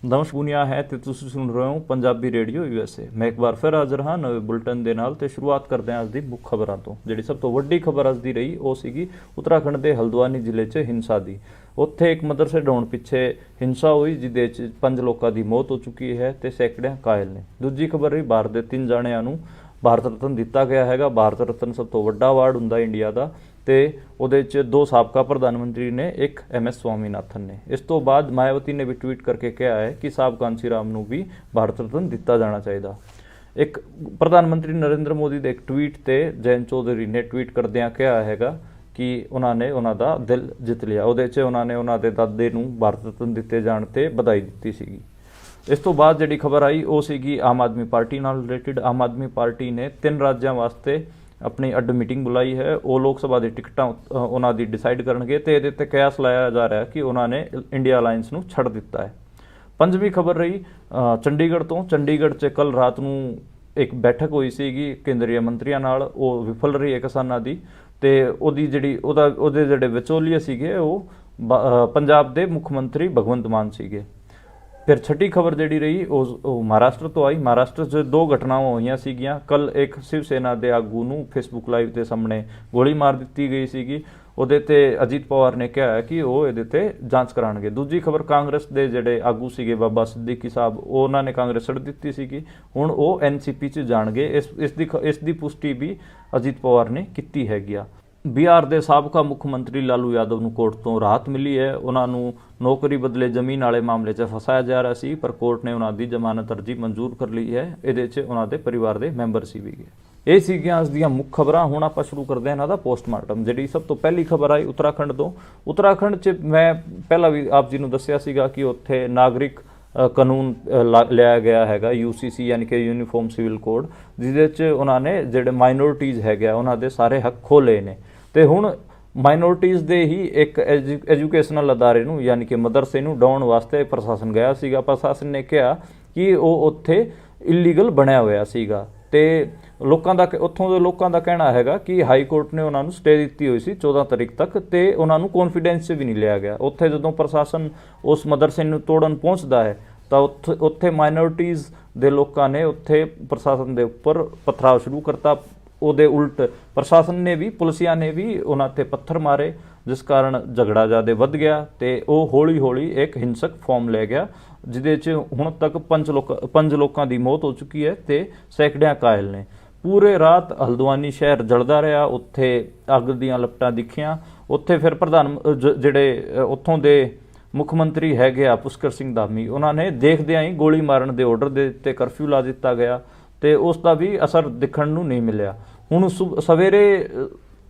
ਦਮਸ਼ ਪੁਨੀਆ ਹੈ ਤੇ ਤੁਸੀਂ ਸੁਣ ਰਹੇ ਹੋ ਪੰਜਾਬੀ ਰੇਡੀਓ USA। ਮੈਂ ਇੱਕ ਵਾਰ ਫਿਰ ਹਾਜ਼ਰ ਹਾਂ ਨਵੇਂ ਬੁਲਟਨ ਦੇ ਨਾਲ ਤੇ ਸ਼ੁਰੂਆਤ ਕਰਦੇ ਹਾਂ ਅੱਜ ਦੀ ਮੁੱਖ ਖਬਰਾਂ ਤੋਂ। ਜਿਹੜੀ ਸਭ ਤੋਂ ਵੱਡੀ ਖਬਰ ਅੱਜ ਦੀ ਰਹੀ ਉਹ ਸੀਗੀ ਉੱਤਰਾਖੰਡ ਦੇ ਹਲਦਵਾਨੀ ਜ਼ਿਲ੍ਹੇ 'ਚ ਹਿੰਸਾ ਦੀ। ਉੱਥੇ ਇੱਕ ਮਦਰਸੇ ਢਾਉਣ ਪਿੱਛੇ ਹਿੰਸਾ ਹੋਈ ਜਿਹਦੇ 'ਚ 5 ਲੋਕਾਂ ਦੀ ਮੌਤ ਹੋ ਚੁੱਕੀ ਹੈ ਤੇ ਸੈਂਕੜੇ ਘਾਇਲ ਨੇ। ਦੂਜੀ ਖਬਰ ਰਹੀ ਭਾਰਤ ਦੇ 3 ਜਣਿਆਂ ਨੂੰ ਭਾਰਤ ਰਤਨ ਦਿੱਤਾ ਗਿਆ ਹੈਗਾ। ਭਾਰਤ ਰਤਨ ਸਭ ਤੋਂ ਵੱਡਾ ਅਵਾਰਡ ਹੁੰਦਾ ਇੰਡੀਆ ਦਾ ਤੇ ਉਹਦੇ 'ਚ 2 ਸਾਬਕਾ ਪ੍ਰਧਾਨ ਮੰਤਰੀ ਨੇ, ਇੱਕ MS ਸਵਾਮੀਨਾਥਨ ਨੇ। ਇਸ ਤੋਂ ਬਾਅਦ ਮਾਇਆਵਤੀ ਨੇ ਵੀ ਟਵੀਟ ਕਰਕੇ ਕਿਹਾ ਹੈ ਕਿ ਸਾਹਿਬ ਕਾਂਸੀ ਰਾਮ ਨੂੰ ਵੀ ਭਾਰਤ ਰਤਨ ਦਿੱਤਾ ਜਾਣਾ ਚਾਹੀਦਾ। ਇੱਕ ਪ੍ਰਧਾਨ ਮੰਤਰੀ ਨਰਿੰਦਰ ਮੋਦੀ ਦੇ ਇੱਕ ਟਵੀਟ ਤੇ ਜੈਨ ਚੌਧਰੀ ਨੇ ਟਵੀਟ ਕਰਦਿਆਂ ਕਿਹਾ ਹੈਗਾ ਕਿ ਉਹਨਾਂ ਨੇ ਉਹਨਾਂ ਦਾ ਦਿਲ ਜਿੱਤ ਲਿਆ। ਉਹਦੇ 'ਚ ਉਹਨਾਂ ਨੇ ਉਹਨਾਂ ਦੇ ਦਾਦੇ ਨੂੰ ਭਾਰਤ ਰਤਨ ਦਿੱਤੇ ਜਾਣ ਤੇ ਵਧਾਈ ਦਿੱਤੀ ਸੀਗੀ। ਇਸ ਤੋਂ ਬਾਅਦ ਜਿਹੜੀ ਖਬਰ ਆਈ ਉਹ ਸੀਗੀ ਆਮ ਆਦਮੀ ਪਾਰਟੀ ਨਾਲ ਰਿਲੇਟਿਡ। ਆਮ ਆਦਮੀ ਪਾਰਟੀ ਨੇ 3 ਰਾਜਾਂ ਵਾਸਤੇ ਆਪਣੀ ਅੱਡ ਮੀਟਿੰਗ ਬੁਲਾਈ ਹੈ। ਉਹ ਲੋਕ ਸਭਾ ਦੀ ਟਿਕਟਾਂ ਉਹਨਾਂ ਦੀ ਡਿਸਾਈਡ ਕਰਨਗੇ ਤੇ ਇਹਦੇ 'ਤੇ ਕਿਆਸ ਲਾਇਆ ਜਾ ਰਿਹਾ ਕਿ ਉਹਨਾਂ ਨੇ ਇੰਡੀਆ ਅਲਾਇੰਸ ਨੂੰ ਛੱਡ ਦਿੱਤਾ ਹੈ। ਪੰਜਵੀਂ ਖਬਰ ਰਹੀ ਚੰਡੀਗੜ੍ਹ ਤੋਂ। ਚੰਡੀਗੜ੍ਹ 'ਚ ਕੱਲ੍ਹ ਰਾਤ ਨੂੰ ਇੱਕ ਬੈਠਕ ਹੋਈ ਸੀਗੀ ਕੇਂਦਰੀ ਮੰਤਰੀਆਂ ਨਾਲ। ਉਹ ਵਿਫਲ ਰਹੀ ਹੈ ਕਿਸਾਨਾਂ ਦੀ ਤੇ ਉਹਦੇ ਜਿਹੜੇ ਵਿਚੋਲੀਏ ਸੀਗੇ ਉਹ ਪੰਜਾਬ ਦੇ ਮੁੱਖ ਮੰਤਰੀ ਭਗਵੰਤ ਮਾਨ ਸੀਗੇ। ਫਿਰ ਛठी ਖਬਰ ਜਿਹੜੀ ਰਹੀ ਉਹ ਮਹਾਰਾਸ਼ਟਰ ਤੋਂ ਆਈ। ਮਹਾਰਾਸ਼ਟਰ 'ਚ 2 ਘਟਨਾਵਾਂ ਹੋਈਆਂ ਸੀਗੀਆਂ। ਕੱਲ੍ਹ ਇੱਕ ਸ਼ਿਵ ਸੈਨਾ ਦੇ ਆਗੂ ਨੂੰ ਫੇਸਬੁੱਕ ਲਾਈਵ ਦੇ ਸਾਹਮਣੇ ਗੋਲੀ ਮਾਰ ਦਿੱਤੀ ਗਈ ਸੀਗੀ। ਉਹਦੇ 'ਤੇ ਅਜੀਤ ਪਵਾਰ ਨੇ ਕਿਹਾ ਹੈ ਕਿ ਉਹ ਇਹਦੇ 'ਤੇ ਜਾਂਚ ਕਰਾਉਣਗੇ। ਦੂਜੀ ਖਬਰ ਕਾਂਗਰਸ ਦੇ ਜਿਹੜੇ ਆਗੂ ਸੀਗੇ ਬਾਬਾ ਸਿੱਦੀਕੀ ਸਾਹਿਬ, ਉਹਨਾਂ ਨੇ ਕਾਂਗਰਸ ਛੱਡ ਦਿੱਤੀ ਸੀਗੀ। ਹੁਣ ਉਹ NCP 'ਚ ਜਾਣਗੇ। ਇਸ ਦੀ ਪੁਸ਼ਟੀ ਵੀ ਅਜੀਤ ਪਵਾਰ ਨੇ ਕੀਤੀ ਹੈਗੀ ਆ। ਬਿਹਾਰ ਦੇ ਸਾਬਕਾ ਮੁੱਖ ਮੰਤਰੀ ਲਾਲੂ ਯਾਦਵ ਨੂੰ ਕੋਰਟ ਤੋਂ ਰਾਹਤ ਮਿਲੀ ਹੈ। ਉਹਨਾਂ ਨੂੰ ਨੌਕਰੀ ਬਦਲੇ ਜ਼ਮੀਨ ਵਾਲੇ ਮਾਮਲੇ 'ਚ ਫਸਾਇਆ ਜਾ ਰਿਹਾ ਸੀ, ਪਰ ਕੋਰਟ ਨੇ ਉਹਨਾਂ ਦੀ ਜ਼ਮਾਨਤ ਅਰਜ਼ੀ ਮਨਜ਼ੂਰ ਕਰ ਲਈ ਹੈ। ਇਹਦੇ 'ਚ ਉਹਨਾਂ ਦੇ ਪਰਿਵਾਰ ਦੇ ਮੈਂਬਰ ਸੀ ਵੀ ਗਏ। ਇਹ ਸੀਗੀਆਂ ਅੱਜ ਦੀਆਂ ਮੁੱਖ ਖਬਰਾਂ। ਹੁਣ ਆਪਾਂ ਸ਼ੁਰੂ ਕਰਦੇ ਹਾਂ ਇਹਨਾਂ ਦਾ ਪੋਸਟਮਾਰਟਮ। ਜਿਹੜੀ ਸਭ ਤੋਂ ਪਹਿਲੀ ਖਬਰ ਆਈ ਉੱਤਰਾਖੰਡ ਤੋਂ। ਉੱਤਰਾਖੰਡ 'ਚ ਮੈਂ ਪਹਿਲਾਂ ਵੀ ਆਪ ਜੀ ਨੂੰ ਦੱਸਿਆ ਸੀਗਾ ਕਿ ਉੱਥੇ ਨਾਗਰਿਕ ਕਾਨੂੰਨ ਲਿਆ ਗਿਆ ਹੈਗਾ UCC ਯਾਨੀ ਕਿ ਯੂਨੀਫਾਰਮ ਸਿਵਲ ਕੋਡ, ਜਿਹਦੇ 'ਚ ਉਹਨਾਂ ਨੇ ਜਿਹੜੇ ਮਾਈਨੋਰਿਟੀਜ਼ ਹੈਗੇ ਉਹਨਾਂ ਦੇ ਸਾਰੇ ਹੱਕ ਖੋਲ੍ਹੇ ਨੇ। ਤੇ ਹੁਣ ਮਾਈਨੋਰਿਟੀਜ਼ ਦੇ ਹੀ ਇੱਕ ਐਜੂਕੇਸ਼ਨਲ ਅਦਾਰੇ ਨੂੰ ਯਾਨੀ ਕਿ ਮਦਰਸੇ ਨੂੰ ਢਾਉਣ ਵਾਸਤੇ ਪ੍ਰਸ਼ਾਸਨ ਗਿਆ ਸੀਗਾ। ਪ੍ਰਸ਼ਾਸਨ ਨੇ ਕਿਹਾ ਕਿ ਉਹ ਉੱਥੇ ਇਲੀਗਲ ਬਣਿਆ ਹੋਇਆ ਸੀਗਾ ਤੇ ਉੱਥੋਂ ਦੇ ਲੋਕਾਂ ਦਾ ਕਹਿਣਾ ਹੈਗਾ ਕਿ ਹਾਈ ਕੋਰਟ ਨੇ ਉਹਨਾਂ ਨੂੰ ਸਟੇ ਦਿੱਤੀ ਹੋਈ ਸੀ 14 ਤਰੀਕ ਤੱਕ ਤੇ ਉਹਨਾਂ ਨੂੰ ਕੌਨਫੀਡੈਂਸ 'ਚ ਵੀ ਨਹੀਂ ਲਿਆ ਗਿਆ। ਉੱਥੇ ਜਦੋਂ ਪ੍ਰਸ਼ਾਸਨ ਉਸ ਮਦਰਸੇ ਨੂੰ ਤੋੜਨ ਪਹੁੰਚਦਾ ਹੈ ਤਾਂ ਉੱਥੇ ਮਾਈਨੋਰਿਟੀਜ਼ ਦੇ ਲੋਕਾਂ ਨੇ ਉੱਥੇ ਪ੍ਰਸ਼ਾਸਨ ਦੇ ਉੱਪਰ ਪਥਰਾਅ ਸ਼ੁਰੂ ਕਰਤਾ। ਉਹਦੇ ਉਲਟ ਪ੍ਰਸ਼ਾਸਨ ਨੇ ਵੀ, ਪੁਲਿਸਿਆਂ ਨੇ ਵੀ ਉਹਨਾਂ 'ਤੇ ਪੱਥਰ ਮਾਰੇ, ਜਿਸ ਕਾਰਨ ਝਗੜਾ ਜ਼ਿਆਦਾ ਵੱਧ ਗਿਆ ਤੇ ਉਹ ਹੌਲੀ ਹੌਲੀ ਇੱਕ ਹਿੰਸਕ ਫਾਰਮ ਲੈ ਗਿਆ, ਜਿਹਦੇ 'ਚ ਹੁਣ ਤੱਕ 5 ਲੋਕਾਂ ਦੀ ਮੌਤ ਹੋ ਚੁੱਕੀ ਹੈ ਤੇ ਸੈਂਕੜਿਆਂ ਘਾਇਲ ਨੇ। ਪੂਰੇ ਰਾਤ ਹਲਦਵਾਨੀ ਸ਼ਹਿਰ ਜਲਦਾ ਰਿਹਾ। ਉੱਥੇ ਅੱਗ ਦੀਆਂ ਲਪਟਾਂ ਦਿਖੀਆਂ। ਉੱਥੇ ਫਿਰ ਜਿਹੜੇ ਉੱਥੋਂ ਦੇ ਮੁੱਖ ਮੰਤਰੀ ਹੈਗੇ ਆ ਪੁਸ਼ਕਰ ਸਿੰਘ ਧਾਮੀ, ਉਹਨਾਂ ਨੇ ਦੇਖਦਿਆਂ ਹੀ ਗੋਲੀ ਮਾਰਨ ਦੇ ਆਰਡਰ ਦੇ ਦਿੱਤੇ, ਕਰਫਿਊ ਲਾ ਦਿੱਤਾ ਗਿਆ ਤੇ ਉਸ ਦਾ ਵੀ ਅਸਰ ਦਿਖਣ ਨੂੰ ਨਹੀਂ ਮਿਲਿਆ। ਹੁਣ ਸਵੇਰੇ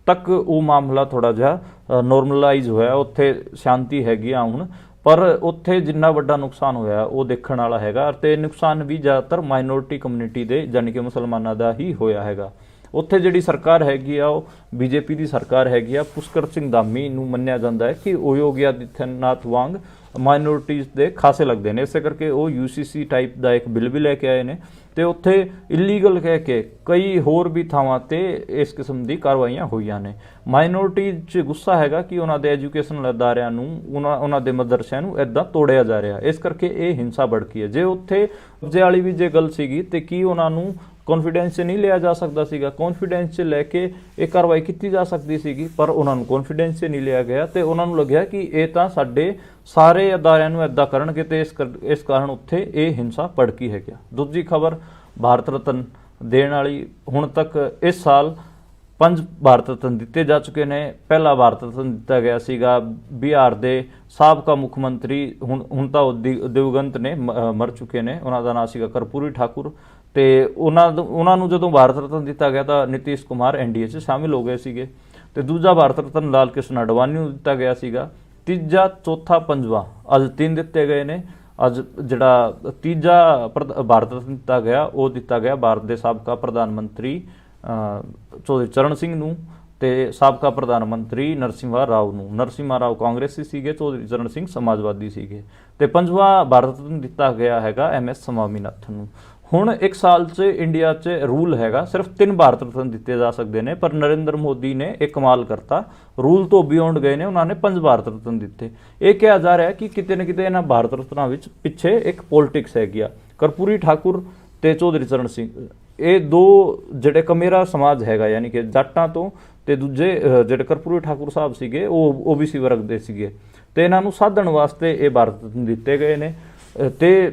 ਤੱਕ ਉਹ ਮਾਮਲਾ ਥੋੜ੍ਹਾ ਜਿਹਾ ਨੋਰਮਲਾਈਜ਼ ਹੋਇਆ। ਉੱਥੇ ਸ਼ਾਂਤੀ ਹੈਗੀ ਆ ਹੁਣ, ਪਰ ਉੱਥੇ ਜਿੰਨਾ ਵੱਡਾ ਨੁਕਸਾਨ ਹੋਇਆ ਉਹ ਦੇਖਣ ਵਾਲਾ ਹੈਗਾ ਤੇ ਨੁਕਸਾਨ ਵੀ ਜ਼ਿਆਦਾਤਰ ਮਾਈਨੋਰਿਟੀ ਕਮਿਊਨਿਟੀ ਦੇ ਯਾਨੀ ਕਿ ਮੁਸਲਮਾਨਾਂ ਦਾ ਹੀ ਹੋਇਆ ਹੈਗਾ। ਉੱਥੇ ਜਿਹੜੀ ਸਰਕਾਰ ਹੈਗੀ ਆ ਉਹ BJP ਦੀ ਸਰਕਾਰ ਹੈਗੀ ਆ। ਪੁਸ਼ਕਰ ਸਿੰਘ ਧਾਮੀ ਨੂੰ ਮੰਨਿਆ ਜਾਂਦਾ ਹੈ ਕਿ ਉਹ ਯੋਗੀ ਆਦਿੱਤਿਆਨਾਥ ਵਾਂਗ ਮਾਈਨੋਰਿਟੀਜ਼ ਦੇ ਖਾਸੇ ਲੱਗਦੇ ਨੇ, ਇਸੇ ਕਰਕੇ ਉਹ UCC ਟਾਈਪ ਦਾ ਇੱਕ ਬਿੱਲ ਵੀ ਲੈ ਕੇ ਆਏ ਨੇ ਤੇ ਉੱਥੇ ਇਲੀਗਲ ਕਹਿ ਕੇ ਕਈ ਹੋਰ ਵੀ ਥਾਵਾਂ ਤੇ ਇਸ ਕਿਸਮ ਦੀ ਕਾਰਵਾਈਆਂ ਹੋਈਆਂ ਨੇ। ਮਾਈਨੋਰਿਟੀ 'ਚ ਗੁੱਸਾ ਹੈਗਾ ਕਿ ਉਹਨਾਂ ਦੇ ਐਜੂਕੇਸ਼ਨਲ ਅਦਾਰਿਆਂ ਨੂੰ, ਉਹਨਾਂ ਦੇ ਮਦਰਸਿਆਂ ਨੂੰ ਇੱਦਾਂ ਤੋੜਿਆ ਜਾ ਰਿਹਾ, ਇਸ ਕਰਕੇ ਇਹ ਹਿੰਸਾ ਭੜਕੀ ਹੈ। ਜੇ ਉੱਥੇ ਕਬਜ਼ੇ ਵਾਲੀ ਵੀ ਜੇ ਗੱਲ ਸੀਗੀ ਤੇ ਕੀ ਉਹਨਾਂ ਨੂੰ ਕੌਨਫੀਡੈਂਸ 'ਚ ਨਹੀਂ ਲਿਆ ਜਾ ਸਕਦਾ ਸੀਗਾ? ਕੌਨਫੀਡੈਂਸ 'ਚ ਲੈ ਕੇ ਇਹ ਕਾਰਵਾਈ ਕੀਤੀ ਜਾ ਸਕਦੀ ਸੀਗੀ, ਪਰ ਉਹਨਾਂ ਨੂੰ ਕੌਨਫੀਡੈਂਸ 'ਚ ਨਹੀਂ ਲਿਆ ਗਿਆ ਤੇ ਉਹਨਾਂ ਨੂੰ ਲੱਗਿਆ ਕਿ ਇਹ ਤਾਂ ਸਾਡੇ ਸਾਰੇ ਅਦਾਰਿਆਂ ਨੂੰ ਇੱਦਾਂ ਕਰਨਗੇ ਤੇ ਇਸ ਕਾਰਨ ਉੱਥੇ ਇਹ ਹਿੰਸਾ ਭੜਕੀ ਹੈਗੀ। ਦੂਜੀ ਖਬਰ ਭਾਰਤ ਰਤਨ ਦੇਣ ਵਾਲੀ। ਹੁਣ ਤੱਕ ਇਸ ਸਾਲ 5 ਭਾਰਤ ਰਤਨ ਦਿੱਤੇ ਜਾ ਚੁੱਕੇ ਨੇ। ਪਹਿਲਾ ਭਾਰਤ ਰਤਨ ਦਿੱਤਾ ਗਿਆ ਸੀਗਾ ਬਿਹਾਰ ਦੇ ਸਾਬਕਾ ਮੁੱਖ ਮੰਤਰੀ, ਹੁਣ ਤਾਂ ਉਹ ਦਿਵੰਗਤ ਨੇ, ਮਰ ਚੁੱਕੇ ਨੇ। ਉਹਨਾਂ ਦਾ ਨਾਂ ਸੀਗਾ ਕਰਪੂਰੀ ਠਾਕੁਰ ਤੇ ਉਹਨਾਂ ਨੂੰ ਜਦੋਂ ਭਾਰਤ ਰਤਨ ਦਿੱਤਾ ਗਿਆ ਤਾਂ ਨਿਤੀਸ਼ ਕੁਮਾਰ NDA 'ਚ ਸ਼ਾਮਿਲ ਹੋ ਗਏ ਸੀਗੇ। ਤੇ ਦੂਜਾ ਭਾਰਤ ਰਤਨ ਲਾਲ ਕ੍ਰਿਸ਼ਨ ਅਡਵਾਨੀ ਨੂੰ ਦਿੱਤਾ ਗਿਆ ਸੀਗਾ। ਤੀਜਾ, ਚੌਥਾ, ਪੰਜਵਾਂ ਅੱਜ 3 ਦਿੱਤੇ ਗਏ ਨੇ। ਅੱਜ ਜਿਹੜਾ ਤੀਜਾ ਭਾਰਤ ਰਤਨ ਦਿੱਤਾ ਗਿਆ ਉਹ ਦਿੱਤਾ ਗਿਆ ਭਾਰਤ ਦੇ ਸਾਬਕਾ ਪ੍ਰਧਾਨ ਮੰਤਰੀ ਚੌਧਰੀ ਚਰਨ ਸਿੰਘ ਨੂੰ ਤੇ ਸਾਬਕਾ ਪ੍ਰਧਾਨ ਮੰਤਰੀ ਨਰਸਿਮਹਾ ਰਾਓ ਨੂੰ। ਨਰਸਿਮਹਾ ਰਾਓ ਕਾਂਗਰਸੀ ਸੀਗੇ, ਚੌਧਰੀ ਚਰਨ ਸਿੰਘ ਸਮਾਜਵਾਦੀ ਸੀਗੇ। ਤੇ ਪੰਜਵਾਂ ਭਾਰਤ ਰਤਨ ਦਿੱਤਾ ਗਿਆ ਹੈਗਾ MS ਸਵਾਮੀਨਾਥਨ ਨੂੰ। ਹੁਣ 1 ਸਾਲ 'ਚ ਇੰਡੀਆ 'ਚ ਰੂਲ ਹੈਗਾ ਸਿਰਫ 3 ਭਾਰਤ ਰਤਨ ਦਿੱਤੇ ਜਾ ਸਕਦੇ ਨੇ, ਪਰ ਨਰਿੰਦਰ ਮੋਦੀ ਨੇ ਇਹ ਕਮਾਲ ਕਰਤਾ, ਰੂਲ ਤੋਂ ਬਿਯੋਂਡ ਗਏ ਨੇ, ਉਹਨਾਂ ਨੇ 5 ਭਾਰਤ ਰਤਨ ਦਿੱਤੇ। ਇਹ ਕਿਹਾ ਜਾ ਰਿਹਾ ਕਿ ਕਿਤੇ ਨਾ ਕਿਤੇ ਇਹਨਾਂ ਭਾਰਤ ਰਤਨਾਂ ਵਿੱਚ ਪਿੱਛੇ ਇੱਕ ਪੋਲਿਟਿਕਸ ਹੈਗੀ ਆ। ਕਰਪੂਰੀ ਠਾਕੁਰ ਤੇ ਚੌਧਰੀ ਚਰਨ ਸਿੰਘ, ਇਹ ਦੋ ਜਿਹੜੇ ਕਮੇਰਾ ਸਮਾਜ ਹੈਗਾ, ਯਾਨੀ ਕਿ ਜੱਟਾਂ ਤੋਂ, ਤੇ ਦੂਜੇ ਜਿਹੜੇ ਕਰਪੂਰੀ ਠਾਕੁਰ ਸਾਹਿਬ ਸੀਗੇ ਉਹ OBC ਵਰਗ ਦੇ ਸੀਗੇ, ਤੇ ਇਹਨਾਂ ਨੂੰ ਸਾਧਣ ਵਾਸਤੇ ਇਹ ਭਾਰਤ ਰਤਨ ਦਿੱਤੇ ਗਏ ਨੇ। ਤੇ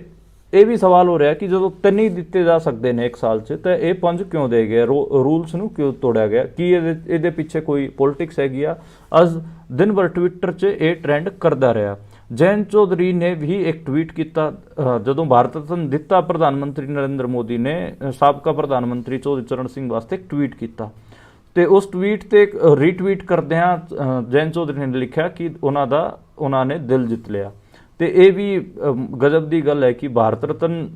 ਇਹ ਵੀ ਸਵਾਲ ਹੋ ਰਿਹਾ ਕਿ ਜਦੋਂ 3 ਹੀ ਦਿੱਤੇ ਜਾ ਸਕਦੇ ਨੇ 1 ਸਾਲ 'ਚ, ਤਾਂ ਇਹ 5 ਕਿਉਂ ਦੇ ਗਏ, ਰੂਲਸ ਨੂੰ ਕਿਉਂ ਤੋੜਿਆ ਗਿਆ, ਕੀ ਇਹਦੇ ਪਿੱਛੇ ਕੋਈ ਪੋਲਿਟਿਕਸ ਹੈਗੀ ਆ? ਅੱਜ ਦਿਨ ਭਰ ਟਵਿੱਟਰ 'ਚ ਇਹ ਟ੍ਰੈਂਡ ਕਰਦਾ ਰਿਹਾ। ਜੈਨ ਚੌਧਰੀ ਨੇ ਵੀ ਇੱਕ ਟਵੀਟ ਕੀਤਾ ਜਦੋਂ ਭਾਰਤ ਰਤਨ ਦਿੱਤਾ ਪ੍ਰਧਾਨ ਮੰਤਰੀ ਨਰਿੰਦਰ ਮੋਦੀ ਨੇ, ਸਾਬਕਾ ਪ੍ਰਧਾਨ ਮੰਤਰੀ ਚੌਧਰੀ ਚਰਨ ਸਿੰਘ ਵਾਸਤੇ ਇੱਕ ਟਵੀਟ ਕੀਤਾ, ਤੇ ਉਸ ਟਵੀਟ ਤੇ ਰੀਟਵੀਟ ਕਰਦਿਆਂ ਜੈਨ ਚੌਧਰੀ ਨੇ ਲਿਖਿਆ ਕਿ ਉਹਨਾਂ ਨੇ ਦਿਲ ਜਿੱਤ ਲਿਆ। ਤੇ ਇਹ ਵੀ ਗਜਬ ਦੀ ਗੱਲ ਹੈ ਕਿ ਭਾਰਤ ਰਤਨ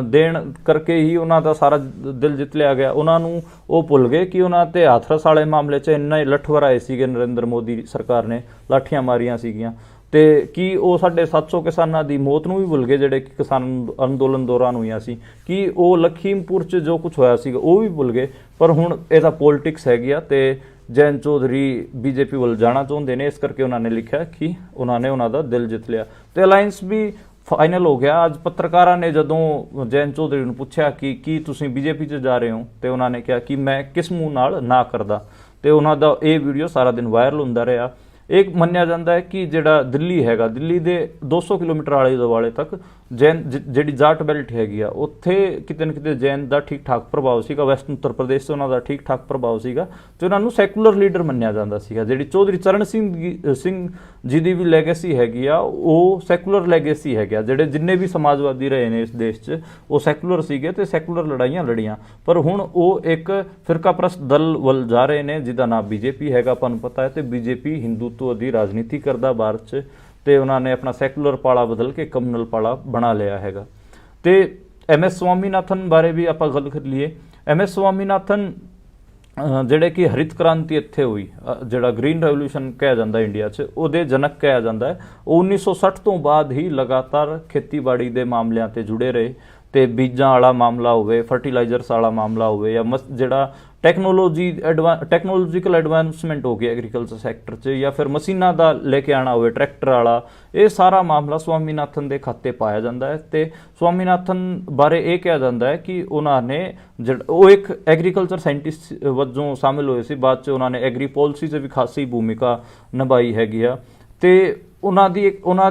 ਦੇਣ ਕਰਕੇ ਹੀ ਉਹਨਾਂ ਦਾ ਸਾਰਾ ਦਿਲ ਜਿੱਤ ਲਿਆ ਗਿਆ। ਉਹਨਾਂ ਨੂੰ ਉਹ ਭੁੱਲ ਗਏ ਕਿ ਉਹਨਾਂ ਤੇ ਹਾਥਰਸ ਵਾਲੇ ਮਾਮਲੇ 'ਚ ਇੰਨਾ ਹੀ ਲੱਠਵਰ ਆਏ ਸੀਗੇ, ਨਰਿੰਦਰ ਮੋਦੀ ਸਰਕਾਰ ਨੇ ਲਾਠੀਆਂ ਮਾਰੀਆਂ ਸੀਗੀਆਂ, ਤੇ ਕੀ ਉਹ 750 ਕਿਸਾਨਾਂ ਦੀ ਮੌਤ ਨੂੰ ਵੀ ਭੁੱਲ ਗਏ ਜਿਹੜੇ ਕਿ ਕਿਸਾਨ ਅੰਦੋਲਨ ਦੌਰਾਨ ਹੋਈਆਂ ਸੀ? ਕੀ ਉਹ ਲਖੀਮਪੁਰ 'ਚ ਜੋ ਕੁਝ ਹੋਇਆ ਸੀਗਾ ਉਹ ਵੀ ਭੁੱਲ ਗਏ? ਪਰ ਹੁਣ ਇਹਦਾ ਪੋਲਿਟਿਕਸ ਹੈਗੀ ਆ, ਤੇ ਜੈਨ ਚੌਧਰੀ BJP ਵੱਲ ਜਾਣਾ ਚਾਹੁੰਦੇ ਨੇ, ਇਸ ਕਰਕੇ ਉਹਨਾਂ ਨੇ ਲਿਖਿਆ ਕਿ ਉਹਨਾਂ ਦਾ ਦਿਲ ਜਿੱਤ ਲਿਆ। ਤੇ ਅਲਾਇੰਸ ਵੀ ਫਾਈਨਲ ਹੋ ਗਿਆ। ਅੱਜ ਪੱਤਰਕਾਰਾਂ ਨੇ ਜਦੋਂ ਜੈਨ ਚੌਧਰੀ ਨੂੰ ਪੁੱਛਿਆ ਕਿ ਕੀ ਤੁਸੀਂ BJP 'ਚ ਜਾ ਰਹੇ ਹੋ, ਤੇ ਉਹਨਾਂ ਨੇ ਕਿਹਾ ਕਿ ਮੈਂ ਕਿਸ ਮੂੰਹ ਨਾਲ ਨਾ ਕਰਦਾ, ਤੇ ਉਹਨਾਂ ਦਾ ਇਹ ਵੀਡੀਓ ਸਾਰਾ ਦਿਨ ਵਾਇਰਲ ਹੁੰਦਾ ਰਿਹਾ। ਇਹ ਮੰਨਿਆ ਜਾਂਦਾ ਹੈ ਕਿ ਜਿਹੜਾ ਦਿੱਲੀ ਹੈਗਾ, ਦਿੱਲੀ ਦੇ 200 ਕਿਲੋਮੀਟਰ ਆਲੇ ਦੁਆਲੇ ਤੱਕ ਜੈਨ ਜਿਹੜੀ ਜਾਟ ਬੈਲਟ ਹੈਗੀ ਆ, ਉੱਥੇ ਕਿਤੇ ਨਾ ਕਿਤੇ ਜੈਨ ਦਾ ਠੀਕ ਠਾਕ ਪ੍ਰਭਾਵ ਸੀਗਾ। ਵੈਸਟਰਨ ਉੱਤਰ ਪ੍ਰਦੇਸ਼ 'ਚ ਉਹਨਾਂ ਦਾ ਠੀਕ ਠਾਕ ਪ੍ਰਭਾਵ ਸੀਗਾ, ਤੇ ਉਹਨਾਂ ਨੂੰ ਸੈਕੂਲਰ ਲੀਡਰ ਮੰਨਿਆ ਜਾਂਦਾ ਸੀਗਾ। ਜਿਹੜੀ ਚੌਧਰੀ ਚਰਨ ਸਿੰਘ ਜੀ ਦੀ ਵੀ ਲੈਗੇਸੀ ਹੈਗੀ ਆ, ਉਹ ਸੈਕੂਲਰ ਲੈਗੇਸੀ ਹੈਗੀ ਆ। ਜਿਹੜੇ ਜਿੰਨੇ ਵੀ ਸਮਾਜਵਾਦੀ ਰਹੇ ਨੇ ਇਸ ਦੇਸ਼ 'ਚ, ਉਹ ਸੈਕੂਲਰ ਸੀਗੇ ਤੇ ਸੈਕੂਲਰ ਲੜਾਈਆਂ ਲੜੀਆਂ, ਪਰ ਹੁਣ ਉਹ ਇੱਕ ਫਿਰਕਾਪ੍ਰਸਤ ਦਲ ਵੱਲ ਜਾ ਰਹੇ ਨੇ ਜਿਹਦਾ ਨਾਮ BJP ਹੈਗਾ, ਆਪਾਂ ਨੂੰ ਪਤਾ ਹੈ। ਤੇ BJP ਹਿੰਦੂਤਵ ਦੀ ਰਾਜਨੀਤੀ ਕਰਦਾ ਭਾਰਤ 'ਚ, ਤੇ ਉਹਨਾਂ ਨੇ ਆਪਣਾ ਸੈਕੂਲਰ ਪਾਲਾ ਬਦਲ ਕੇ ਕਮਿਊਨਲ ਪਾਲਾ ਬਣਾ ਲਿਆ ਹੈਗਾ। ਤੇ MS ਸਵਾਮੀਨਾਥਨ ਬਾਰੇ ਵੀ ਆਪਾਂ ਗੱਲ ਕਰ ਲਈਏ। MS ਸਵਾਮੀਨਾਥਨ ਜਿਹੜੇ ਕਿ ਹਰਿਤ ਕ੍ਰਾਂਤੀ ਇੱਥੇ ਹੋਈ, ਜਿਹੜਾ ਗ੍ਰੀਨ ਰੈਵੋਲੂਸ਼ਨ ਕਿਹਾ ਜਾਂਦਾ ਇੰਡੀਆ 'ਚ, ਉਹਦੇ ਜਨਕ ਕਿਹਾ ਜਾਂਦਾ ਹੈ। ਉਹ 1960 ਤੋਂ ਬਾਅਦ ਹੀ ਲਗਾਤਾਰ ਖੇਤੀਬਾੜੀ ਦੇ ਮਾਮਲਿਆਂ ਤੇ ਜੁੜੇ ਰਹੇ, ਤੇ ਬੀਜਾਂ ਵਾਲਾ ਮਾਮਲਾ ਹੋਵੇ, ਫਰਟੀਲਾਈਜ਼ਰਸ ਵਾਲਾ ਮਾਮਲਾ ਹੋਵੇ, ਜਾਂ ਜਿਹੜਾ ਟੈਕਨੋਲੋਜੀਕਲ ਐਡਵਾਂਸਮੈਂਟ ਹੋ ਗਿਆ ਐਗਰੀਕਲਚਰ ਸੈਕਟਰ 'ਚ, ਜਾਂ ਫਿਰ ਮਸ਼ੀਨਾਂ ਦਾ ਲੈ ਕੇ ਆਉਣਾ ਹੋਵੇ ਟਰੈਕਟਰ ਵਾਲਾ, ਇਹ ਸਾਰਾ ਮਾਮਲਾ ਸਵਾਮੀਨਾਥਨ ਦੇ ਖਾਤੇ ਪਾਇਆ ਜਾਂਦਾ ਹੈ। ਤੇ ਸਵਾਮੀਨਾਥਨ ਬਾਰੇ ਇਹ ਕਿਹਾ ਜਾਂਦਾ ਹੈ ਕਿ ਉਹਨਾਂ ਨੇ ਉਹ ਇੱਕ ਐਗਰੀਕਲਚਰ ਸਾਇੰਟਿਸਟ ਵਜੋਂ ਸ਼ਾਮਿਲ ਹੋਏ ਸੀ, ਬਾਅਦ 'ਚ ਉਹਨਾਂ ਨੇ ਐਗਰੀ ਪਾਲਿਸੀ 'ਚ ਵੀ ਖਾਸੀ ਭੂਮਿਕਾ ਨਿਭਾਈ ਹੈਗੀ ਆ। ਤੇ ਉਹਨਾਂ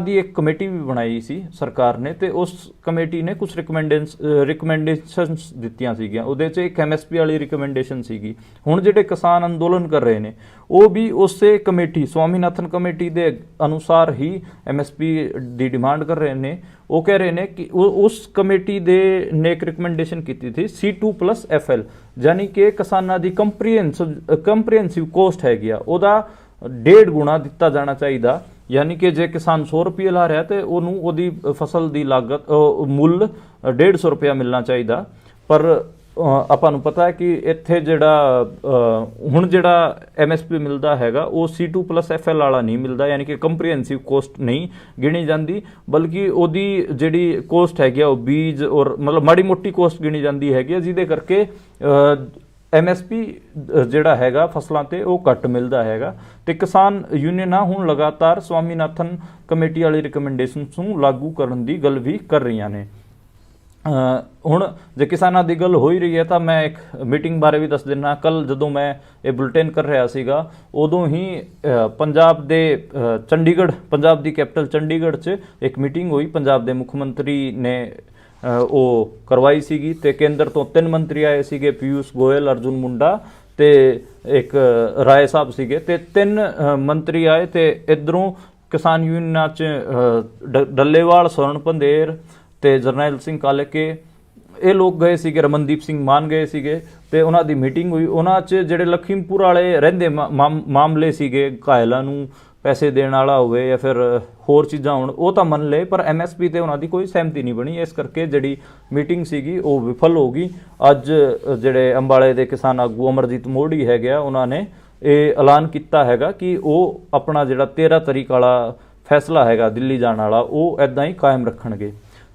ਦੀ ਇੱਕ ਕਮੇਟੀ ਵੀ ਬਣਾਈ ਸੀ ਸਰਕਾਰ ਨੇ, ਤੇ ਉਸ ਕਮੇਟੀ ਨੇ ਕੁਝ ਰਿਕਮੈਂਡੇਸ਼ਨਸ ਦਿੱਤੀਆਂ ਸੀਗੀਆਂ। ਉਹਦੇ 'ਚ ਇੱਕ MSP ਵਾਲੀ ਰਿਕਮੈਂਡੇਸ਼ਨ ਸੀਗੀ। ਹੁਣ ਜਿਹੜੇ ਕਿਸਾਨ ਅੰਦੋਲਨ ਕਰ ਰਹੇ ਨੇ, ਉਹ ਵੀ ਉਸੇ ਕਮੇਟੀ, ਸਵਾਮੀਨਾਥਨ ਕਮੇਟੀ ਦੇ ਅਨੁਸਾਰ ਹੀ MSP ਦੀ ਡਿਮਾਂਡ ਕਰ ਰਹੇ ਨੇ। ਉਹ ਕਹਿ ਰਹੇ ਨੇ ਕਿ ਉਸ ਕਮੇਟੀ ਨੇ ਇੱਕ ਰਿਕਮੈਂਡੇਸ਼ਨ ਕੀਤੀ ਸੀ C2+FL, ਯਾਨੀ ਕਿ ਕਿਸਾਨਾਂ ਦੀ ਕੰਪਰੀਹੈਂਸਿਵ ਕੋਸਟ ਹੈਗੀ ਆ, ਉਹਦਾ 1.5 ਗੁਣਾ ਦਿੱਤਾ ਜਾਣਾ ਚਾਹੀਦਾ। ਯਾਨੀ ਕਿ ਜੇ ਕਿਸਾਨ 100 ਰੁਪਏ ਲਾ ਰਿਹਾ, ਤੇ ਉਹਨੂੰ ਉਹਦੀ ਫਸਲ ਦੀ ਲਾਗਤ ਮੁੱਲ 150 ਰੁਪਇਆ ਮਿਲਣਾ ਚਾਹੀਦਾ। ਪਰ ਆਪਾਂ ਨੂੰ ਪਤਾ ਹੈ ਕਿ ਇੱਥੇ ਹੁਣ ਜਿਹੜਾ MSP ਮਿਲਦਾ ਹੈਗਾ, ਉਹ C2+FL ਵਾਲਾ ਨਹੀਂ ਮਿਲਦਾ, ਯਾਨੀ ਕਿ ਕੰਪਰੀਹੈਂਸਿਵ ਕੋਸਟ ਨਹੀਂ ਗਿਣੀ ਜਾਂਦੀ, ਬਲਕਿ ਉਹਦੀ ਜਿਹੜੀ ਕੋਸਟ ਹੈਗੀ ਆ ਉਹ ਬੀਜ ਔਰ ਮਤਲਬ ਮਾੜੀ ਮੋਟੀ ਕੋਸਟ ਗਿਣੀ ਜਾਂਦੀ ਹੈਗੀ, ਜਿਹਦੇ ਕਰਕੇ MSP ਜਿਹੜਾ ਹੈਗਾ ਫਸਲਾਂ ਤੇ ਉਹ ਘੱਟ ਮਿਲਦਾ ਹੈਗਾ। ਤੇ ਕਿਸਾਨ ਯੂਨੀਅਨਾਂ ਹੁਣ ਲਗਾਤਾਰ ਸਵਾਮੀਨਾਥਨ ਕਮੇਟੀ ਵਾਲੀ ਰਿਕਮੈਂਡੇਸ਼ਨਸ ਨੂੰ ਲਾਗੂ ਕਰਨ ਦੀ ਗੱਲ ਵੀ ਕਰ ਰਹੀਆਂ ਨੇ। ਹੁਣ ਜੇ ਕਿਸਾਨਾਂ ਦੀ ਗੱਲ ਹੋ ਹੀ ਰਹੀ ਹੈ, ਤਾਂ ਮੈਂ ਇੱਕ ਮੀਟਿੰਗ ਬਾਰੇ ਵੀ ਦੱਸ ਦਿੰਦਾ। ਕੱਲ ਜਦੋਂ ਮੈਂ ਇਹ ਬੁਲਟਨ ਕਰ ਰਿਹਾ ਸੀਗਾ, ਉਦੋਂ ਹੀ ਪੰਜਾਬ ਦੀ ਕੈਪੀਟਲ ਚੰਡੀਗੜ੍ਹ 'ਚ ਇੱਕ ਮੀਟਿੰਗ ਹੋਈ। ਪੰਜਾਬ ਦੇ ਮੁੱਖ ਮੰਤਰੀ ਨੇ ਉਹ ਕਰਵਾਈ ਸੀਗੀ, ਤੇ ਕੇਂਦਰ ਤੋਂ 3 ਮੰਤਰੀ ਆਏ ਸੀਗੇ, ਪੀਯੂਸ਼ ਗੋਇਲ, ਅਰਜੁਨ ਮੁੰਡਾ ਤੇ ਇੱਕ ਰਾਏ ਸਾਹਿਬ ਸੀਗੇ। ਤੇ 3 ਮੰਤਰੀ ਆਏ, ਤੇ ਇਧਰੋਂ ਕਿਸਾਨ ਯੂਨੀਅਨਾਂ 'ਚ ਡੱਲੇਵਾਲ, ਸਵਰਨ ਪੰਧੇਰ ਤੇ ਜਰਨੈਲ ਸਿੰਘ ਕਾਲਕੇ, ਇਹ ਲੋਕ ਗਏ ਸੀਗੇ, ਰਮਨਦੀਪ ਸਿੰਘ ਮਾਨ ਗਏ ਸੀਗੇ, ਤੇ ਉਹਨਾਂ ਦੀ ਮੀਟਿੰਗ ਹੋਈ। ਉਹਨਾਂ 'ਚ ਜਿਹੜੇ ਲਖੀਮਪੁਰ ਵਾਲੇ ਰਹਿੰਦੇ ਮਾਮਲੇ ਸੀਗੇ, ਘਾਇਲਾਂ ਨੂੰ ਪੈਸੇ ਦੇਣ ਵਾਲਾ ਹੋਵੇ ਜਾਂ ਫਿਰ ਹੋਰ ਚੀਜ਼ਾਂ ਹੋਣ, ਉਹ ਤਾਂ ਮੰਨ ਲਏ, ਪਰ MSP ਤੇ ਉਹਨਾਂ ਦੀ ਕੋਈ ਸਹਿਮਤੀ ਨਹੀਂ ਬਣੀ। ਇਸ ਕਰਕੇ ਜਿਹੜੀ ਮੀਟਿੰਗ ਸੀਗੀ ਉਹ ਵਿਫਲ ਹੋ ਗਈ। ਅੱਜ ਜਿਹੜੇ ਅੰਬਾਲੇ ਦੇ ਕਿਸਾਨ ਆਗੂ ਅਮਰਜੀਤ ਮੋਢੀ ਹੈਗੇ ਆ, ਉਹਨਾਂ ਨੇ ਇਹ ਐਲਾਨ ਕੀਤਾ ਹੈਗਾ ਕਿ ਉਹ ਆਪਣਾ ਜਿਹੜਾ 13 ਤਰੀਕ ਵਾਲਾ ਫੈਸਲਾ ਹੈਗਾ ਦਿੱਲੀ ਜਾਣ ਵਾਲਾ, ਉਹ ਇੱਦਾਂ ਹੀ ਕਾਇਮ ਰੱਖਣਗੇ।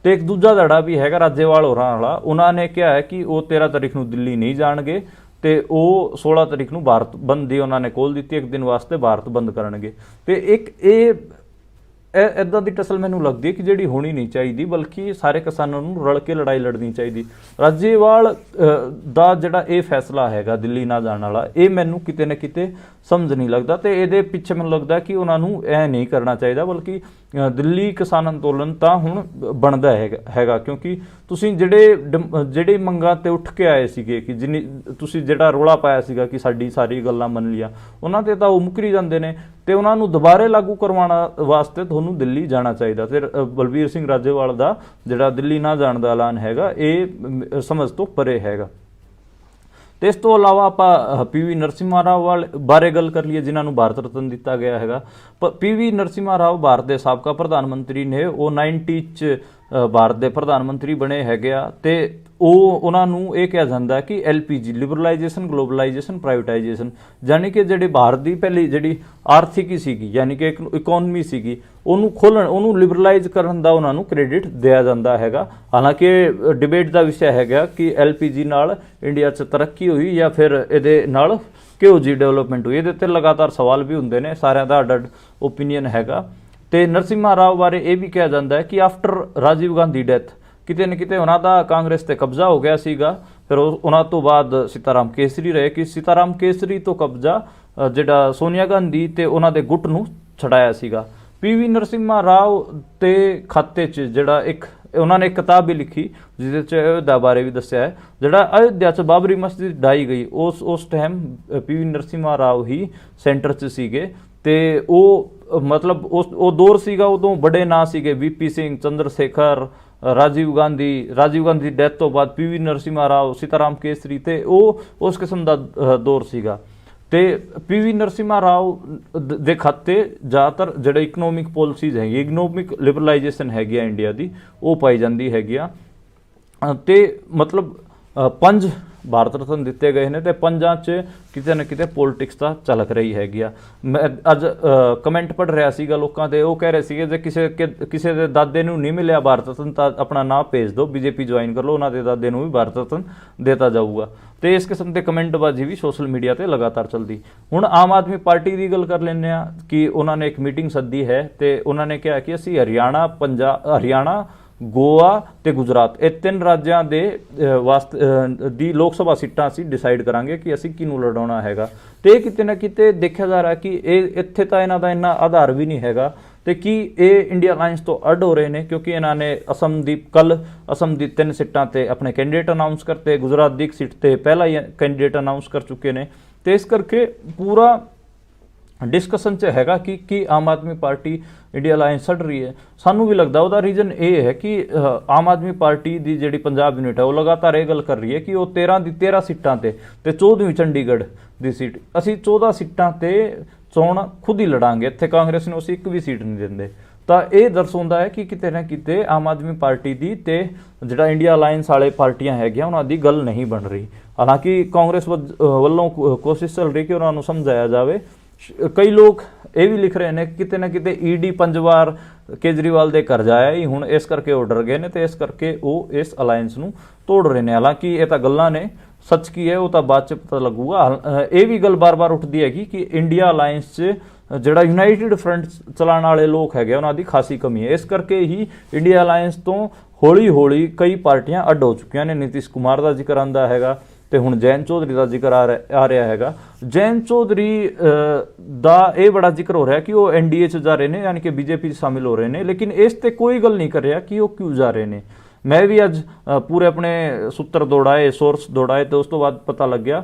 ਤੇ ਇੱਕ ਦੂਜਾ ਧੜਾ ਵੀ ਹੈਗਾ ਰਾਜੇਵਾਲ ਹੋਰਾਂ ਵਾਲਾ, ਉਹਨਾਂ ਨੇ ਕਿਹਾ ਹੈ ਕਿ ਉਹ 13 ਤਰੀਕ ਨੂੰ ਦਿੱਲੀ ਨਹੀਂ ਜਾਣਗੇ ਤੇ ਉਹ 16 ਤਰੀਕ ਨੂੰ ਭਾਰਤ ਬੰਦ ਦੀ ਉਹਨਾਂ ਨੇ ਕੋਲ ਦਿੱਤੀ, ਇੱਕ ਦਿਨ ਵਾਸਤੇ ਭਾਰਤ ਬੰਦ ਕਰਨਗੇ। ਤੇ ਇੱਕ ਇਹ ਇਦਾਂ ਦੀ ਟਸਲ ਮੈਨੂੰ ਲੱਗਦੀ ਹੈ ਕਿ ਜਿਹੜੀ ਹੋਣੀ ਨਹੀਂ ਚਾਹੀਦੀ, ਬਲਕਿ ਸਾਰੇ ਕਿਸਾਨਾਂ ਨੂੰ ਰਲ ਕੇ ਲੜਾਈ ਲੜਨੀ ਚਾਹੀਦੀ। ਰਾਜੇਵਾਲ ਦਾ ਜਿਹੜਾ ਇਹ ਫੈਸਲਾ ਹੈਗਾ ਦਿੱਲੀ ਨਾ ਜਾਣ ਵਾਲਾ, ਇਹ ਮੈਨੂੰ ਕਿਤੇ ਨਾ ਕਿਤੇ ਸਮਝ ਨਹੀਂ ਲੱਗਦਾ ਤੇ ਇਹਦੇ ਪਿੱਛੇ ਮੈਨੂੰ ਲੱਗਦਾ ਕਿ ਉਹਨਾਂ ਨੂੰ ਇਹ ਨਹੀਂ ਕਰਨਾ ਚਾਹੀਦਾ, ਬਲਕਿ ਦਿੱਲੀ ਕਿਸਾਨ ਅੰਦੋਲਨ ਤਾਂ ਹੁਣ ਬਣਦਾ ਹੈਗਾ ਕਿਉਂਕਿ ਤੁਸੀਂ ਜਿਹੜੇ ਮੰਗਾਂ ਤੇ ਉੱਠ ਕੇ ਆਏ ਸੀਗੇ ਕਿ ਜਿੰਨੀ ਤੁਸੀਂ ਜਿਹੜਾ ਰੌਲਾ ਪਾਇਆ ਸੀਗਾ ਕਿ ਸਾਡੀ ਸਾਰੀ ਗੱਲਾਂ ਮੰਨ ਲਿਆ, ਉਹਨਾਂ ਤੇ ਤਾਂ ਉਹ ਮੁੱਕਰੀ ਜਾਂਦੇ ਨੇ ਤੇ ਉਹਨਾਂ ਨੂੰ ਦੁਬਾਰੇ ਲਾਗੂ ਕਰਵਾਉਣ ਵਾਸਤੇ ਤੁਹਾਨੂੰ ਦਿੱਲੀ ਜਾਣਾ ਚਾਹੀਦਾ। ਤੇ ਬਲਬੀਰ ਸਿੰਘ ਰਾਜੇਵਾਲ ਦਾ ਜਿਹੜਾ ਦਿੱਲੀ ਨਾ ਜਾਣ ਦਾ ਐਲਾਨ ਹੈਗਾ ਇਹ ਸਮਝ ਤੋਂ ਪਰੇ ਹੈਗਾ। ਤੇ ਇਸ ਤੋਂ ਇਲਾਵਾ ਆਪਾਂ ਪੀਵੀ ਨਰਸਿਮਹਾ ਰਾਓ ਬਾਰੇ ਗੱਲ ਕਰ ਲਈਏ, ਜਿਨ੍ਹਾਂ ਨੂੰ ਭਾਰਤ ਰਤਨ ਦਿੱਤਾ ਗਿਆ ਹੈਗਾ। ਪੀਵੀ ਨਰਸਿਮਹਾ ਰਾਓ ਭਾਰਤ ਦੇ ਸਾਬਕਾ ਪ੍ਰਧਾਨ ਮੰਤਰੀ ਨੇ, ਉਹ 90 'ਚ ਭਾਰਤ ਦੇ ਪ੍ਰਧਾਨ ਮੰਤਰੀ ਬਣੇ ਹੈਗੇ ਆ ਤੇ ਉਹਨਾਂ ਨੂੰ ਇਹ ਕਿਹਾ ਜਾਂਦਾ ਕਿ LPG ਲਿਬਰਲਾਈਜੇਸ਼ਨ, ਗਲੋਬਲਾਈਜੇਸ਼ਨ, ਪ੍ਰਾਈਵੇਟਾਈਜੇਸ਼ਨ, ਯਾਨੀ ਕਿ ਜਿਹੜੇ ਭਾਰਤ ਦੀ ਪਹਿਲੀ ਜਿਹੜੀ ਆਰਥਿਕੀ ਸੀਗੀ, ਯਾਨੀ ਕਿ ਇੱਕ ਇਕਨੋਮੀ ਸੀਗੀ, ਉਹਨੂੰ ਖੋਲ੍ਹਣ, ਉਹਨੂੰ ਲਿਬਰਲਾਈਜ਼ ਕਰਨ ਦਾ ਉਹਨਾਂ ਨੂੰ ਕ੍ਰੈਡਿਟ ਦਿਆ ਜਾਂਦਾ ਹੈਗਾ। ਹਾਲਾਂਕਿ ਡਿਬੇਟ ਦਾ ਵਿਸ਼ਾ ਹੈਗਾ ਕਿ LPG ਨਾਲ ਇੰਡੀਆ 'ਚ ਤਰੱਕੀ ਹੋਈ ਜਾਂ ਫਿਰ ਇਹਦੇ ਨਾਲ ਕਿਹੋ ਜਿਹੀ ਡਿਵੈਲਪਮੈਂਟ ਹੋਈ, ਇਹਦੇ 'ਤੇ ਲਗਾਤਾਰ ਸਵਾਲ ਵੀ ਹੁੰਦੇ ਨੇ, ਸਾਰਿਆਂ ਦਾ ਅੱਡ ਓਪੀਨੀਅਨ ਹੈਗਾ। ਤੇ ਨਰਸਿਮਹਾ ਰਾਓ ਬਾਰੇ ਇਹ ਵੀ ਕਿਹਾ ਜਾਂਦਾ ਹੈ ਕਿ ਆਫਟਰ ਰਾਜੀਵ ਗਾਂਧੀ ਡੈਥ ਕਿਤੇ ਨਾ ਕਿਤੇ ਉਹਨਾਂ ਦਾ ਕਾਂਗਰਸ ਤੇ ਕਬਜ਼ਾ ਹੋ ਗਿਆ ਸੀਗਾ, ਫਿਰ ਉਹਨਾਂ ਤੋਂ ਬਾਅਦ ਸੀਤਾਰਾਮ ਕੇਸਰੀ ਰਹੇ ਕਿ ਸੀਤਾਰਾਮ ਕੇਸਰੀ ਤੋਂ ਕਬਜ਼ਾ ਜਿਹੜਾ ਸੋਨੀਆ ਗਾਂਧੀ ਤੇ ਉਹਨਾਂ ਦੇ ਗੁੱਟ ਨੂੰ ਛਡਾਇਆ ਸੀਗਾ। ਪੀਵੀ ਨਰਸਿਮਹਾ ਰਾਓ ਤੇ ਖਾਤੇ 'ਚ ਜਿਹੜਾ ਇੱਕ ਉਹਨਾਂ ਨੇ ਇੱਕ ਕਿਤਾਬ ਵੀ ਲਿਖੀ ਜਿਹਦੇ 'ਚ ਅਯੋਧਿਆ ਬਾਰੇ ਵੀ ਦੱਸਿਆ ਹੈ। ਜਿਹੜਾ ਅਯੋਧਿਆ 'ਚ ਬਾਬਰੀ ਮਸਜਿਦ ਢਾਈ ਗਈ ਉਸ ਟਾਈਮ ਪੀਵੀ ਨਰਸਿਮਹਾ ਰਾਓ ਹੀ ਸੈਂਟਰ 'ਚ ਸੀਗੇ ਤੇ ਉਹ ਮਤਲਬ ਉਹ ਦੌਰ ਸੀਗਾ, ਉਦੋਂ ਬੜੇ ਨਾਂ ਸੀਗੇ VP ਸਿੰਘ, ਚੰਦਰ ਸ਼ੇਖਰ, ਰਾਜੀਵ ਗਾਂਧੀ ਡੈਥ ਤੋਂ ਬਾਅਦ ਪੀਵੀ ਨਰਸਿਮਹਾ ਰਾਓ, ਸੀਤਾਰਾਮ ਕੇਸਰੀ, ਤੇ ਉਹ ਉਸ ਕਿਸਮ ਦਾ ਦੌਰ ਸੀਗਾ। ਤੇ ਪੀਵੀ ਨਰਸਿਮਹਾ ਰਾਓ ਦੇ ਖਾਤੇ ਜ਼ਿਆਦਾਤਰ ਜਿਹੜੇ ਇਕਨੋਮਿਕ ਪੋਲਿਸੀਜ਼ ਹੈਗੀ, ਇਕਨੋਮਿਕ ਲਿਬਰਲਾਈਜੇਸ਼ਨ ਹੈਗੀ ਆ ਇੰਡੀਆ ਦੀ, ਉਹ ਪਾਈ ਜਾਂਦੀ ਹੈਗੀ ਆ। ਤੇ ਮਤਲਬ 5 ਭਾਰਤ ਰਤਨ ਦਿੱਤੇ ਗਏ ਨੇ ਤੇ 5 'ਚ ਕਿਤੇ ਨਾ ਕਿਤੇ ਪੋਲਿਟਿਕਸ ਤਾਂ ਝਲਕ ਰਹੀ ਹੈਗੀ ਆ। ਮੈਂ ਅੱਜ ਕਮੈਂਟ ਪੜ੍ਹ ਰਿਹਾ ਸੀਗਾ ਲੋਕਾਂ ਦੇ, ਉਹ ਕਹਿ ਰਹੇ ਸੀਗੇ ਜੇ ਕਿਸੇ ਦੇ ਦਾਦੇ ਨੂੰ ਨਹੀਂ ਮਿਲਿਆ ਭਾਰਤ ਰਤਨ ਤਾਂ ਆਪਣਾ ਨਾਂ ਭੇਜ ਦਿਓ, BJP ਜੁਆਇਨ ਕਰ ਲਓ, ਉਹਨਾਂ ਦੇ ਦਾਦੇ ਨੂੰ ਵੀ ਭਾਰਤ ਰਤਨ ਦਿੱਤਾ ਜਾਊਗਾ। ਤੇ ਇਸ ਕਿਸਮ ਦੇ ਕਮੈਂਟਬਾਜ਼ੀ ਵੀ ਸੋਸ਼ਲ ਮੀਡੀਆ ਤੇ ਲਗਾਤਾਰ ਚੱਲਦੀ। ਹੁਣ ਆਮ ਆਦਮੀ ਪਾਰਟੀ ਦੀ ਗੱਲ ਕਰ ਲੈਂਦੇ ਆ ਕਿ ਉਹਨਾਂ ਨੇ ਇੱਕ ਮੀਟਿੰਗ ਸੱਦੀ ਹੈ ਤੇ ਉਹਨਾਂ ਨੇ ਕਿਹਾ ਕਿ ਅਸੀਂ ਹਰਿਆਣਾ, ਗੋਆ ਤੇ ਗੁਜਰਾਤ, ਇਹ 3 ਰਾਜਾਂ ਦੇ ਦੀ ਲੋਕ ਸਭਾ ਸੀਟਾਂ ਅਸੀਂ ਡਿਸਾਈਡ ਕਰਾਂਗੇ ਕਿ ਅਸੀਂ ਕਿਹਨੂੰ ਲੜਾਉਣਾ ਹੈਗਾ। ਤੇ ਕਿਤੇ ਨਾ ਕਿਤੇ ਦੇਖਿਆ ਜਾ ਰਿਹਾ ਕਿ ਇਹ ਇੱਥੇ ਤਾਂ ਇਹਨਾਂ ਦਾ ਇੰਨਾ ਆਧਾਰ ਵੀ ਨਹੀਂ ਹੈਗਾ ਤੇ ਕੀ ਇਹ ਇੰਡੀਆ ਅਲਾਈਅੰਸ ਤੋਂ ਅੱਡ ਹੋ ਰਹੇ ਨੇ, ਕਿਉਂਕਿ ਇਹਨਾਂ ਨੇ ਅਸਮ ਦੀ 3 ਸੀਟਾਂ ਤੇ ਆਪਣੇ ਕੈਂਡੀਡੇਟ ਅਨਾਉਂਸ ਕਰਤੇ, ਗੁਜਰਾਤ ਦੀ 1 ਸੀਟ ਤੇ ਪਹਿਲਾਂ ਹੀ ਕੈਂਡੀਡੇਟ ਅਨਾਉਂਸ ਕਰ ਚੁੱਕੇ ਨੇ। ਤੇ ਇਸ ਕਰਕੇ ਪੂਰਾ ਡਿਸਕਸ਼ਨ 'ਚ ਹੈਗਾ ਕਿ Aam Aadmi party India alliance ਛੱਡ ਰਹੀ ਹੈ। ਸਾਨੂੰ ਵੀ ਲੱਗਦਾ ਉਹਦਾ ਰੀਜ਼ਨ ਇਹ ਹੈ ਕਿ ਆਮ ਆਦਮੀ ਪਾਰਟੀ ਦੀ ਜਿਹੜੀ ਪੰਜਾਬ ਯੂਨਿਟ ਹੈ ਉਹ ਲਗਾਤਾਰ ਇਹ ਗੱਲ ਕਰ ਰਹੀ ਹੈ ਕਿ ਉਹ 13 ਸੀਟਾਂ ਤੇ 14ਵੀਂ ਚੰਡੀਗੜ੍ਹ ਦੀ ਸੀਟ, ਅਸੀਂ 14 ਸੀਟਾਂ ਤੇ ਚੋਣ ਖੁਦ ਹੀ ਲੜਾਂਗੇ, ਇੱਥੇ ਕਾਂਗਰਸ ਨੂੰ ਅਸੀਂ ਇੱਕ ਵੀ ਸੀਟ ਨਹੀਂ ਦਿੰਦੇ। ਤਾਂ ਇਹ ਦਰਸਾਉਂਦਾ ਹੈ ਕਿ ਕਿਤੇ ਨਾ ਕਿਤੇ ਆਮ ਆਦਮੀ ਪਾਰਟੀ ਦੀ ਤੇ ਜਿਹੜਾ ਇੰਡੀਆ ਅਲਾਈਅੰਸ ਵਾਲੇ ਪਾਰਟੀਆਂ ਹੈਗੀਆਂ ਉਹਨਾਂ ਦੀ ਗੱਲ ਨਹੀਂ ਬਣ ਰਹੀ। ਹਾਲਾਂਕਿ ਕਾਂਗਰਸ ਵੱਲੋਂ ਕੋਸ਼ਿਸ਼ ਚੱਲ ਰਹੀ ਕਿ ਉਹਨਾਂ ਨੂੰ ਸਮਝਾਇਆ ਜਾਵੇ। ਕਈ ਲੋਕ ਇਹ ਵੀ ਲਿਖ ਰਹੇ ਨੇ ਕਿਤੇ ਨਾ ਕਿਤੇ ED 5 ਵਾਰ ਕੇਜਰੀਵਾਲ ਦੇ ਘਰ ਜਾਇਆ ਹੀ, ਹੁਣ ਇਸ ਕਰਕੇ ਉਹ ਡਰ ਗਏ ਨੇ ਤੇ ਇਸ ਕਰਕੇ ਉਹ ਇਸ ਅਲਾਈਅੰਸ ਨੂੰ ਤੋੜ ਰਹੇ ਨੇ। ਹਾਲਾਂਕਿ ਇਹ ਤਾਂ ਗੱਲਾਂ ਨੇ, ਸੱਚ ਕੀ ਹੈ ਉਹ ਤਾਂ ਬਾਅਦ 'ਚ ਪਤਾ ਲੱਗੂਗਾ। ਇਹ ਵੀ ਗੱਲ ਬਾਰ-ਬਾਰ ਉੱਠਦੀ ਹੈਗੀ ਕਿ ਇੰਡੀਆ ਅਲਾਈਅੰਸ 'ਚ ਜਿਹੜਾ ਯੂਨਾਈਟਿਡ ਫਰੰਟ ਚਲਾਉਣ ਵਾਲੇ ਲੋਕ ਹੈਗੇ ਉਹਨਾਂ ਦੀ ਖਾਸੀ ਕਮੀ ਹੈ। ਇਸ ਕਰਕੇ ਹੀ ਇੰਡੀਆ ਅਲਾਈਅੰਸ ਤੋਂ ਹੌਲੀ-ਹੌਲੀ ਕਈ ਪਾਰਟੀਆਂ ਅੱਡ ਹੋ ਚੁੱਕੀਆਂ ਨੇ। ਨਿਤਿਸ਼ ਕੁਮਾਰ ਦਾ ਜ਼ਿਕਰ ਆਉਂਦਾ ਹੈਗਾ ਤੇ ਹੁਣ ਜੈਨ ਚੌਧਰੀ ਦਾ ਜ਼ਿਕਰ ਆ ਰਿਹਾ ਹੈਗਾ। ਜੈਨ ਚੌਧਰੀ ਦਾ ਇਹ ਬੜਾ ਜ਼ਿਕਰ ਹੋ ਰਿਹਾ ਕਿ ਉਹ NDA 'ਚ ਜਾ ਰਹੇ ਨੇ, ਯਾਨੀ ਕਿ BJP 'ਚ ਸ਼ਾਮਿਲ ਹੋ ਰਹੇ ਨੇ, ਲੇਕਿਨ ਇਸ ਤੇ ਕੋਈ ਗੱਲ ਨਹੀਂ ਕਰ ਰਿਹਾ ਕਿ ਉਹ ਕਿਉਂ ਜਾ ਰਹੇ ਨੇ। ਮੈਂ ਵੀ ਅੱਜ ਪੂਰੇ ਆਪਣੇ ਸੂਤਰ ਦੌੜਾਏ, ਸੋਰਸ ਦੌੜਾਏ ਤੇ ਉਸ ਤੋਂ ਬਾਅਦ ਪਤਾ ਲੱਗਿਆ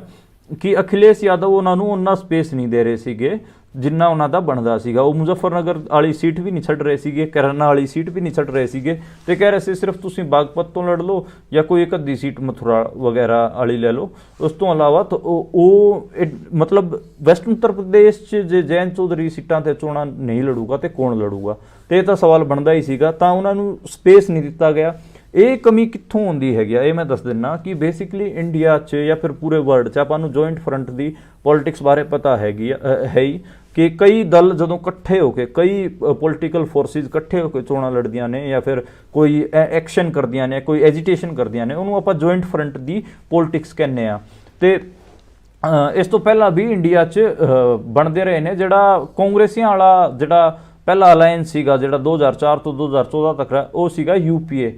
ਕਿ ਅਖਿਲੇਸ਼ ਯਾਦਵ ਉਹਨਾਂ ਨੂੰ ਉਹਨਾਂ ਸਪੇਸ ਨਹੀਂ ਦੇ ਰਹੇ ਸੀਗੇ ਜਿੰਨਾ ਉਹਨਾਂ ਦਾ ਬਣਦਾ ਸੀਗਾ। ਉਹ ਮੁਜ਼ੱਫਰਨਗਰ ਵਾਲੀ ਸੀਟ ਵੀ ਨਹੀਂ ਛੱਡ ਰਹੇ ਸੀਗੇ, ਕਰਨਾ ਵਾਲੀ ਸੀਟ ਵੀ ਨਹੀਂ ਛੱਡ ਰਹੇ ਸੀਗੇ ਤੇ ਕਹਿ ਰਹੇ ਸੀ ਸਿਰਫ ਤੁਸੀਂ ਬਾਗਪਤ ਤੋਂ ਲੜ ਲਓ ਜਾਂ ਕੋਈ ਇੱਕ ਅੱਧੀ ਸੀਟ ਮਥੁਰਾ ਵਗੈਰਾ ਵਾਲੀ ਲੈ ਲਓ, ਉਸ ਤੋਂ ਇਲਾਵਾ ਤਾਂ ਉਹ ਮਤਲਬ ਵੈਸਟਰਨ ਉੱਤਰ ਪ੍ਰਦੇਸ਼ 'ਚ ਜੇ ਜੈਨ ਚੌਧਰੀ ਸੀਟਾਂ ਤੇ ਚੋਣਾਂ ਨਹੀਂ ਲੜੂਗਾ ਤੇ ਕੌਣ ਲੜੂਗਾ, ਤੇ ਇਹ ਤਾਂ ਸਵਾਲ ਬਣਦਾ ਹੀ ਸੀਗਾ। ਤਾਂ ਉਹਨਾਂ ਨੂੰ ਸਪੇਸ ਨਹੀਂ ਦਿੱਤਾ ਗਿਆ। ਇਹ ਕਮੀ ਕਿੱਥੋਂ ਆਉਂਦੀ ਹੈਗੀ ਆ, ਇਹ ਮੈਂ ਦੱਸ ਦਿੰਦਾ ਕਿ ਬੇਸਿਕਲੀ ਇੰਡੀਆ 'ਚ ਜਾਂ ਫਿਰ ਪੂਰੇ ਵਰਲਡ 'ਚ ਆਪਾਂ ਨੂੰ ਜੁਆਇੰਟ ਫਰੰਟ ਦੀ ਪੋਲਿਟਿਕਸ ਬਾਰੇ ਪਤਾ ਹੈਗੀ ਹੈ ਹੀ। ਕਿ ਕਈ ਦਲ ਜਦੋਂ ਇਕੱਠੇ ਹੋ ਕੇ, ਕਈ ਪੋਲੀਟੀਕਲ ਫੋਰਸਿਸ ਇਕੱਠੇ ਹੋ ਕੇ ਚੋਣਾਂ ਲੜਦੀਆਂ ਨੇ ਜਾਂ ਫਿਰ ਕੋਈ ਐਕਸ਼ਨ ਕਰਦੀਆਂ ਨੇ, ਕੋਈ ਐਜੀਟੇਸ਼ਨ ਕਰਦੀਆਂ ਨੇ, ਉਹਨੂੰ ਆਪਾਂ ਜੁਆਇੰਟ ਫਰੰਟ ਦੀ ਪੋਲਿਟਿਕਸ ਕਹਿੰਦੇ ਆ। ਤੇ ਇਸ ਤੋਂ ਪਹਿਲਾਂ ਵੀ ਇੰਡੀਆ 'ਚ ਬਣਦੇ ਰਹੇ ਨੇ। ਜਿਹੜਾ ਕਾਂਗਰਸੀਆਂ ਵਾਲਾ ਜਿਹੜਾ ਪਹਿਲਾ ਅਲਾਇੰਸ ਸੀਗਾ, ਜਿਹੜਾ 2004 ਤੋਂ 2014 ਤੱਕ, ਉਹ ਸੀਗਾ UPA,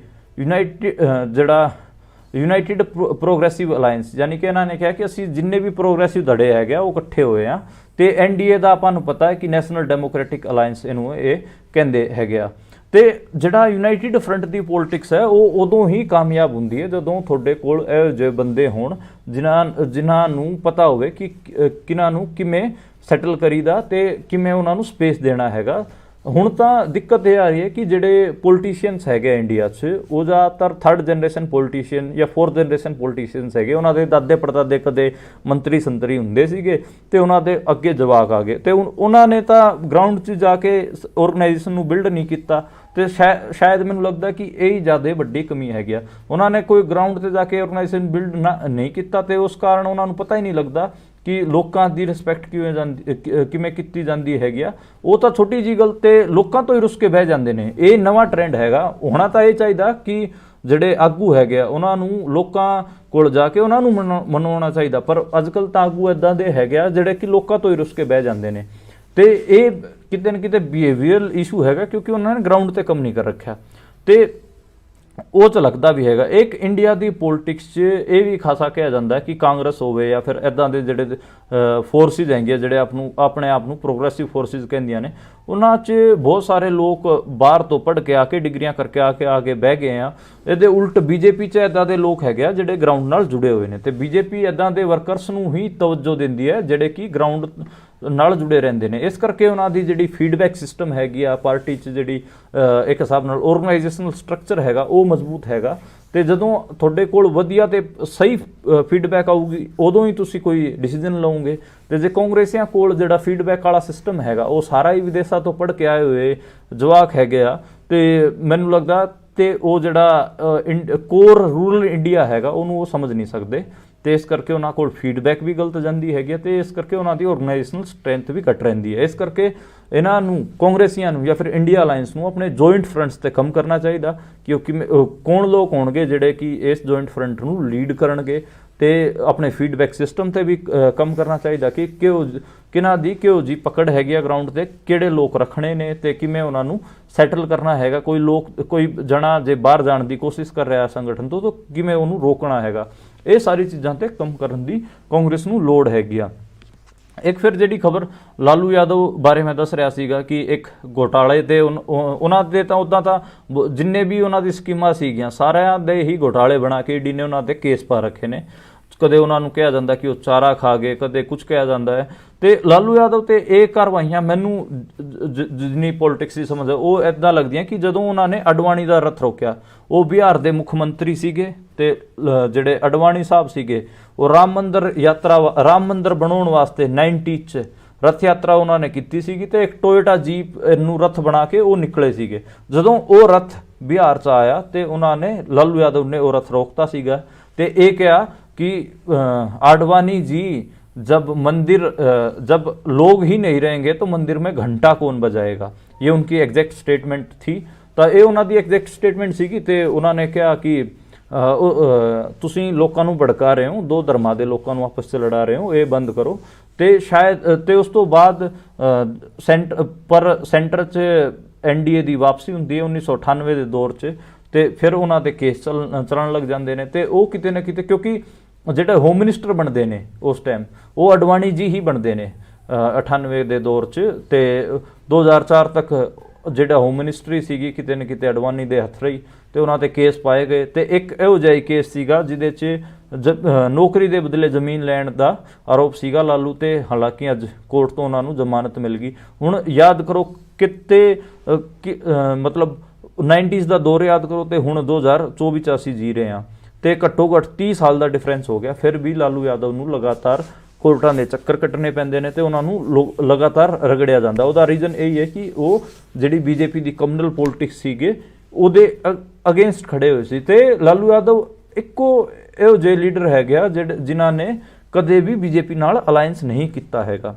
ਯੂਨਾਈਟਿਡ ਪ੍ਰੋਗਰੈਸਿਵ ਅਲਾਇੰਸ। ਯਾਨੀ ਕਿ ਇਹਨਾਂ ਨੇ ਕਿਹਾ ਕਿ ਅਸੀਂ ਜਿੰਨੇ ਵੀ ਪ੍ਰੋਗਰੈਸਿਵ ਧੜੇ ਹੈਗੇ ਆ ਉਹ ਇਕੱਠੇ ਹੋਏ ਆ। ਤੇ NDA ਦਾ ਆਪਾਂ ਨੂੰ ਪਤਾ ਹੈ ਕਿ ਨੈਸ਼ਨਲ ਡੈਮੋਕ੍ਰੈਟਿਕ ਅਲਾਇੰਸ ਇਹਨੂੰ ਇਹ ਕਹਿੰਦੇ ਹੈਗੇ ਆ। ਤੇ ਜਿਹੜਾ ਯੂਨਾਈਟਿਡ ਫਰੰਟ ਦੀ ਪੋਲਿਟਿਕਸ ਹੈ ਉਹ ਉਦੋਂ ਹੀ ਕਾਮਯਾਬ ਹੁੰਦੀ ਹੈ ਜਦੋਂ ਤੁਹਾਡੇ ਕੋਲ ਇਹੋ ਜਿਹੇ ਬੰਦੇ ਹੋਣ ਜਿਨ੍ਹਾਂ ਨੂੰ ਪਤਾ ਹੋਵੇ ਕਿ ਕਿਹਨਾਂ ਨੂੰ ਕਿਵੇਂ ਸੈਟਲ ਕਰੀਦਾ ਤੇ ਕਿਵੇਂ ਉਹਨਾਂ ਨੂੰ ਸਪੇਸ ਦੇਣਾ ਹੈਗਾ। ਹੁਣ ਤਾਂ ਦਿੱਕਤ ਇਹ ਆ ਰਹੀ ਹੈ ਕਿ ਜਿਹੜੇ ਪੋਲੀਟੀਸ਼ੀਅਨਸ ਹੈਗੇ ਇੰਡੀਆ 'ਚ, ਉਹ ਜ਼ਿਆਦਾਤਰ 3rd ਜਨਰੇਸ਼ਨ ਪੋਲੀਟੀਸ਼ੀਅਨ ਜਾਂ 4th ਜਨਰੇਸ਼ਨ ਪੋਲੀਟੀਸ਼ੀਅਨਸ ਹੈਗੇ। ਉਹਨਾਂ ਦੇ ਦਾਦੇ ਪੜਦਾਦੇ ਕਦੇ ਮੰਤਰੀ ਸੰਤਰੀ ਹੁੰਦੇ ਸੀਗੇ ਤੇ ਉਹਨਾਂ ਦੇ ਅੱਗੇ ਜਵਾਕ ਆ ਗਏ ਤੇ ਉਹਨਾਂ ਨੇ ਤਾਂ ਗਰਾਊਂਡ 'ਚ ਜਾ ਕੇ ਆਰਗੇਨਾਈਜੇਸ਼ਨ ਨੂੰ ਬਿਲਡ ਨਹੀਂ ਕੀਤਾ। ਤੇ ਸ਼ਾਇਦ ਮੈਨੂੰ ਲੱਗਦਾ ਕਿ ਇਹ ਹੀ ਜ਼ਿਆਦਾ ਵੱਡੀ ਕਮੀ ਹੈਗੀ ਆ। ਉਹਨਾਂ ਨੇ ਕੋਈ ਗਰਾਊਂਡ 'ਤੇ ਜਾ ਕੇ ਆਰਗੇਨਾਈਜੇਸ਼ਨ ਬਿਲਡ ਨਹੀਂ ਕੀਤਾ ਤੇ ਉਸ ਕਾਰਨ ਉਹਨਾਂ ਨੂੰ ਪਤਾ ਹੀ ਨਹੀਂ ਲੱਗਦਾ ਕਿ ਲੋਕਾਂ ਦੀ ਰਿਸਪੈਕਟ ਕਿਵੇਂ ਕੀਤੀ ਜਾਂਦੀ ਹੈਗੀ ਆ। ਉਹ ਤਾਂ ਛੋਟੀ ਜੀ ਗੱਲ ਤੇ ਲੋਕਾਂ ਤੋਂ ਹੀ ਰੁੱਸ ਕੇ ਬਹਿ ਜਾਂਦੇ ਨੇ। ਇਹ ਨਵਾਂ ਟ੍ਰੈਂਡ ਹੈਗਾ। ਹੋਣਾ ਤਾਂ ਇਹ ਚਾਹੀਦਾ ਕਿ ਜਿਹੜੇ ਆਗੂ ਹੈਗੇ ਆ ਉਹਨਾਂ ਨੂੰ ਲੋਕਾਂ ਕੋਲ ਜਾ ਕੇ ਉਹਨਾਂ ਨੂੰ ਮਨਾਉਣਾ ਚਾਹੀਦਾ, ਪਰ ਅੱਜ ਕੱਲ੍ਹ ਤਾਂ ਆਗੂ ਇੱਦਾਂ ਦੇ ਹੈਗੇ ਆ ਜਿਹੜੇ ਕਿ ਲੋਕਾਂ ਤੋਂ ਹੀ ਰੁੱਸ ਕੇ ਬਹਿ ਜਾਂਦੇ ਨੇ। ਤੇ ਇਹ ਕਿਤੇ ਨਾ ਕਿਤੇ ਬਿਹੇਵੀਅਰਲ ਇਸ਼ੂ ਹੈਗਾ ਕਿਉਂਕਿ ਉਹਨਾਂ ਨੇ ਗਰਾਊਂਡ ਤੇ ਕੰਮ ਨਹੀਂ ਕਰ ਰੱਖਿਆ ਤੇ ਉਹ ਤਾਂ ਲੱਗਦਾ ਵੀ ਹੈਗਾ। ਇੱਕ ਇੰਡੀਆ ਦੀ ਪੋਲਿਟਿਕਸ 'ਚ ਇਹ ਵੀ ਖਾਸਾ ਕਿਹਾ ਜਾਂਦਾ ਕਿ ਕਾਂਗਰਸ ਹੋਵੇ ਜਾਂ ਫਿਰ ਇੱਦਾਂ ਦੇ ਜਿਹੜੇ ਫੋਰਸਿਸ ਹੈਗੇ ਜਿਹੜੇ ਆਪਣੇ ਆਪ ਨੂੰ ਪ੍ਰੋਗਰੈਸਿਵ ਫੋਰਸਿਸ ਕਹਿੰਦੀਆਂ ਨੇ, ਉਹਨਾਂ 'ਚ ਬਹੁਤ ਸਾਰੇ ਲੋਕ ਬਾਹਰ ਤੋਂ ਪੜ੍ਹ ਕੇ ਆ ਕੇ ਡਿਗਰੀਆਂ ਕਰਕੇ ਆ ਕੇ ਬਹਿ ਗਏ ਆ। ਇਹਦੇ ਉਲਟ BJP 'ਚ ਇੱਦਾਂ ਦੇ ਲੋਕ ਹੈਗੇ ਆ ਜਿਹੜੇ ਗਰਾਊਂਡ ਨਾਲ ਜੁੜੇ ਹੋਏ ਨੇ ਤੇ BJP ਇੱਦਾਂ ਦੇ ਵਰਕਰਸ ਨੂੰ ਹੀ ਤਵੱਜੋ ਦਿੰਦੀ ਹੈ ਜਿਹੜੇ ਕਿ ਗਰਾਊਂਡ ਨਾਲ ਜੁੜੇ ਰਹਿੰਦੇ ਨੇ। ਇਸ ਕਰਕੇ ਉਹਨਾਂ ਦੀ ਜਿਹੜੀ ਫੀਡਬੈਕ ਸਿਸਟਮ ਹੈਗੀ ਆ ਪਾਰਟੀ 'ਚ, ਜਿਹੜੀ ਇੱਕ ਹਿਸਾਬ ਨਾਲ ਆਰਗੇਨਾਈਜੇਸ਼ਨਲ ਸਟਰਕਚਰ ਹੈਗਾ, ਉਹ ਮਜ਼ਬੂਤ ਹੈਗਾ। ਤੇ ਜਦੋਂ ਤੁਹਾਡੇ ਕੋਲ ਵਧੀਆ ਤੇ ਸਹੀ ਫੀਡਬੈਕ ਆਊਗੀ ਉਦੋਂ ਹੀ ਤੁਸੀਂ ਕੋਈ ਡਿਸੀਜਨ ਲਓਗੇ। ਤੇ ਜੇ ਕਾਂਗਰਸੀਆਂ ਕੋਲ ਜਿਹੜਾ ਫੀਡਬੈਕ ਵਾਲਾ ਸਿਸਟਮ ਹੈਗਾ ਉਹ ਸਾਰਾ ਹੀ ਵਿਦੇਸ਼ਾਂ ਤੋਂ ਪੜ੍ਹ ਕੇ ਆਏ ਹੋਏ ਜਵਾਕ ਹੈਗੇ ਆ ਤੇ ਮੈਨੂੰ ਲੱਗਦਾ ਤੇ ਉਹ ਜਿਹੜਾ ਕੋਰ ਰੂਰਲ ਇੰਡੀਆ ਹੈਗਾ ਉਹਨੂੰ ਉਹ ਸਮਝ ਨਹੀਂ ਸਕਦੇ ਤੇ ਇਸ ਕਰਕੇ ਉਹਨਾਂ ਕੋਲ ਫੀਡਬੈਕ ਵੀ ਗਲਤ ਜਾਂਦੀ ਹੈਗੀ ਹੈ ਤੇ ਇਸ ਕਰਕੇ ਉਹਨਾਂ ਦੀ ਆਰਗੇਨਾਈਜੇਸ਼ਨਲ ਸਟਰੈਂਥ ਵੀ ਘਟ ਰਹਿੰਦੀ ਹੈ। ਇਸ ਕਰਕੇ ਇਹਨਾਂ ਨੂੰ, ਕਾਂਗਰਸੀਆਂ ਨੂੰ ਜਾਂ ਫਿਰ ਇੰਡੀਆ ਅਲਾਇੰਸ ਨੂੰ ਆਪਣੇ ਜੁਆਇੰਟ ਫਰੰਟਸ ਤੇ ਕੰਮ ਕਰਨਾ ਚਾਹੀਦਾ ਕਿ ਕੌਣ ਲੋਕ ਹੋਣਗੇ ਜਿਹੜੇ ਕਿ ਇਸ ਜੁਆਇੰਟ ਫਰੰਟ ਨੂੰ ਲੀਡ ਕਰਨਗੇ ਤੇ ਆਪਣੇ ਫੀਡਬੈਕ ਸਿਸਟਮ ਤੇ ਵੀ ਕੰਮ ਕਰਨਾ ਚਾਹੀਦਾ ਕਿ ਕਿਹਨਾਂ ਦੀ ਕਿਹੋ ਜੀ ਪਕੜ ਹੈਗੀ ਆ ਗਰਾਊਂਡ ਤੇ, ਕਿਹੜੇ ਲੋਕ ਰੱਖਣੇ ਨੇ ਤੇ ਕਿਵੇਂ ਉਹਨਾਂ ਨੂੰ ਸੈਟਲ ਕਰਨਾ ਹੈਗਾ। ਕੋਈ ਜਣਾ ਜੇ ਬਾਹਰ ਜਾਣ ਦੀ ਕੋਸ਼ਿਸ਼ ਕਰ ਰਿਹਾ ਸੰਗਠਨ ਤੋਂ ਕਿਵੇਂ ਉਹਨੂੰ ਰੋਕਣਾ ਹੈਗਾ। ਇਹ ਸਾਰੀ ਚੀਜ਼ਾਂ ਤੇ ਕੰਮ ਕਰਨ ਦੀ ਕਾਂਗਰਸ ਨੂੰ ਲੋੜ ਹੈਗੀ ਆ। ਇੱਕ ਫਿਰ ਜਿਹੜੀ ਖਬਰ ਲਾਲੂ ਯਾਦਵ ਬਾਰੇ ਮੈਂ ਦੱਸ ਰਿਹਾ ਸੀਗਾ ਕਿ ਇੱਕ ਘੋਟਾਲੇ ਤੇ ਉਹਨਾਂ ਦੇ ਤਾਂ ਉੱਦਾਂ ਤਾਂ ਜਿੰਨੇ ਵੀ ਉਹਨਾਂ ਦੀ ਸਕੀਮਾਂ ਸੀਗੀਆਂ ਸਾਰਿਆਂ ਦੇ ਹੀ ਘੋਟਾਲੇ ਬਣਾ ਕੇ ਈਡੀ ਨੇ ਉਹਨਾਂ ਤੇ ਕੇਸ ਪਾ ਰੱਖੇ ਨੇ। ਕਦੇ ਉਹਨਾਂ ਨੂੰ ਕਿਹਾ ਜਾਂਦਾ ਕਿ ਉਹ ਚਾਰਾ ਖਾ ਗਏ, ਕਦੇ ਕੁਝ ਕਿਹਾ ਜਾਂਦਾ ਹੈ। ਤੇ ਲਾਲੂ ਯਾਦਵ ਤੇ ਇਹ ਕਾਰਵਾਈਆਂ ਮੈਨੂੰ ਜਿੰਨੀ ਪੋਲਿਟਿਕਸ ਦੀ ਸਮਝ ਹੈ ਉਹ ਇੱਦਾਂ ਲੱਗਦੀਆਂ ਕਿ ਜਦੋਂ ਉਹਨਾਂ ਨੇ ਅਡਵਾਨੀ ਦਾ ਰੱਥ ਰੋਕਿਆ, ਉਹ ਬਿਹਾਰ ਦੇ ਮੁੱਖ ਮੰਤਰੀ ਸੀਗੇ ਤੇ ਜਿਹੜੇ ਅਡਵਾਨੀ ਸਾਹਿਬ ਸੀਗੇ ਉਹ ਰਾਮ ਮੰਦਰ ਬਣਾਉਣ ਵਾਸਤੇ 90 'ਚ ਰੱਥ ਯਾਤਰਾ ਉਹਨਾਂ ਨੇ ਕੀਤੀ ਸੀਗੀ ਤੇ ਇੱਕ ਟੋਇਟਾ ਜੀਪ ਨੂੰ ਰੱਥ ਬਣਾ ਕੇ ਉਹ ਨਿਕਲੇ ਸੀਗੇ। ਜਦੋਂ ਉਹ ਰੱਥ ਬਿਹਾਰ 'ਚ ਆਇਆ ਤੇ ਉਹਨਾਂ ਨੇ, ਲਾਲੂ ਯਾਦਵ ਨੇ ਉਹ ਰੱਥ ਰੋਕਤਾ ਸੀਗਾ ਤੇ ਇਹ ਕਿਹਾ कि आडवाणी जी जब लोग ही नहीं रहेंगे तो मंदिर में घंटा कौन बजाएगा। ये उनकी एग्जैक्ट स्टेटमेंट थी। तो ये उन्होंने एग्जैक्ट स्टेटमेंट सी कि उन्होंने कहा कि तुसीं लोकां नूं भड़का रहे हो, दो धर्मां दे लोकां नूं आपस 'च लड़ा रहे हो, ये बंद करो। तो शायद तो उस तो बाद सेंटर च NDA की वापसी होंदी है 1998 के दौर च ਤੇ ਫਿਰ ਉਹਨਾਂ ਦੇ ਕੇਸ ਚੱਲਣ ਲੱਗ ਜਾਂਦੇ ਨੇ ਤੇ ਉਹ ਕਿਤੇ ਨਾ ਕਿਤੇ, ਕਿਉਂਕਿ ਜਿਹੜੇ ਹੋਮ ਮਿਨਿਸਟਰ ਬਣਦੇ ਨੇ ਉਸ ਟਾਈਮ ਉਹ ਅਡਵਾਨੀ ਜੀ ਹੀ ਬਣਦੇ ਨੇ 98 ਦੇ ਦੌਰ 'ਚ ਤੇ 2004 ਤੱਕ ਜਿਹੜਾ ਹੋਮ ਮਿਨਿਸਟਰੀ ਸੀਗੀ ਕਿਤੇ ਨਾ ਕਿਤੇ ਅਡਵਾਨੀ ਦੇ ਹੱਥ ਰਹੀ ਤੇ ਉਹਨਾਂ ਤੇ ਕੇਸ ਪਾਏ ਗਏ। ਤੇ ਇੱਕ ਇਹੋ ਜਿਹਾ ਕੇਸ ਸੀਗਾ ਜਿਹਦੇ 'ਚ ਨੌਕਰੀ ਦੇ ਬਦਲੇ ਜ਼ਮੀਨ ਲੈਣ ਦਾ ਆਰੋਪ ਸੀਗਾ ਲਾਲੂ ਤੇ, ਹਾਲਾਂਕਿ ਅੱਜ ਕੋਰਟ ਤੋਂ ਉਹਨਾਂ ਨੂੰ ਜ਼ਮਾਨਤ ਮਿਲ ਗਈ। ਹੁਣ ਯਾਦ ਕਰੋ ਕਿਤੇ ਮਤਲਬ 90s ਦਾ ਦੌਰ ਯਾਦ ਕਰੋ ਤੇ ਹੁਣ 2024 'ਚ ਅਸੀਂ ਜੀ ਰਹੇ ਹਾਂ ਤੇ ਘੱਟੋ ਘੱਟ 30 ਸਾਲ ਦਾ ਡਿਫਰੈਂਸ ਹੋ ਗਿਆ। ਫਿਰ ਵੀ ਲਾਲੂ ਯਾਦਵ ਨੂੰ ਲਗਾਤਾਰ ਕੋਰਟਾਂ ਦੇ ਚੱਕਰ ਕੱਟਣੇ ਪੈਂਦੇ ਨੇ ਤੇ ਉਹਨਾਂ ਨੂੰ ਲਗਾਤਾਰ ਰਗੜਿਆ ਜਾਂਦਾ। ਉਹਦਾ ਰੀਜ਼ਨ ਇਹ ਹੈ ਕਿ ਉਹ ਜਿਹੜੀ BJP ਦੀ ਕਮਿਊਨਲ ਪੋਲਿਟਿਕਸ ਸੀਗੇ ਉਹਦੇ ਅਗੇਂਸਟ ਖੜੇ ਹੋਏ ਸੀ ਤੇ ਲਾਲੂ ਯਾਦਵ ਇੱਕੋ ਇਹੋ ਜਿਹੇ ਲੀਡਰ ਹੈਗੇ ਆ ਜਿਨ੍ਹਾਂ ਨੇ ਕਦੇ ਵੀ BJP ਨਾਲ ਅਲਾਇੰਸ ਨਹੀਂ ਕੀਤਾ ਹੈਗਾ।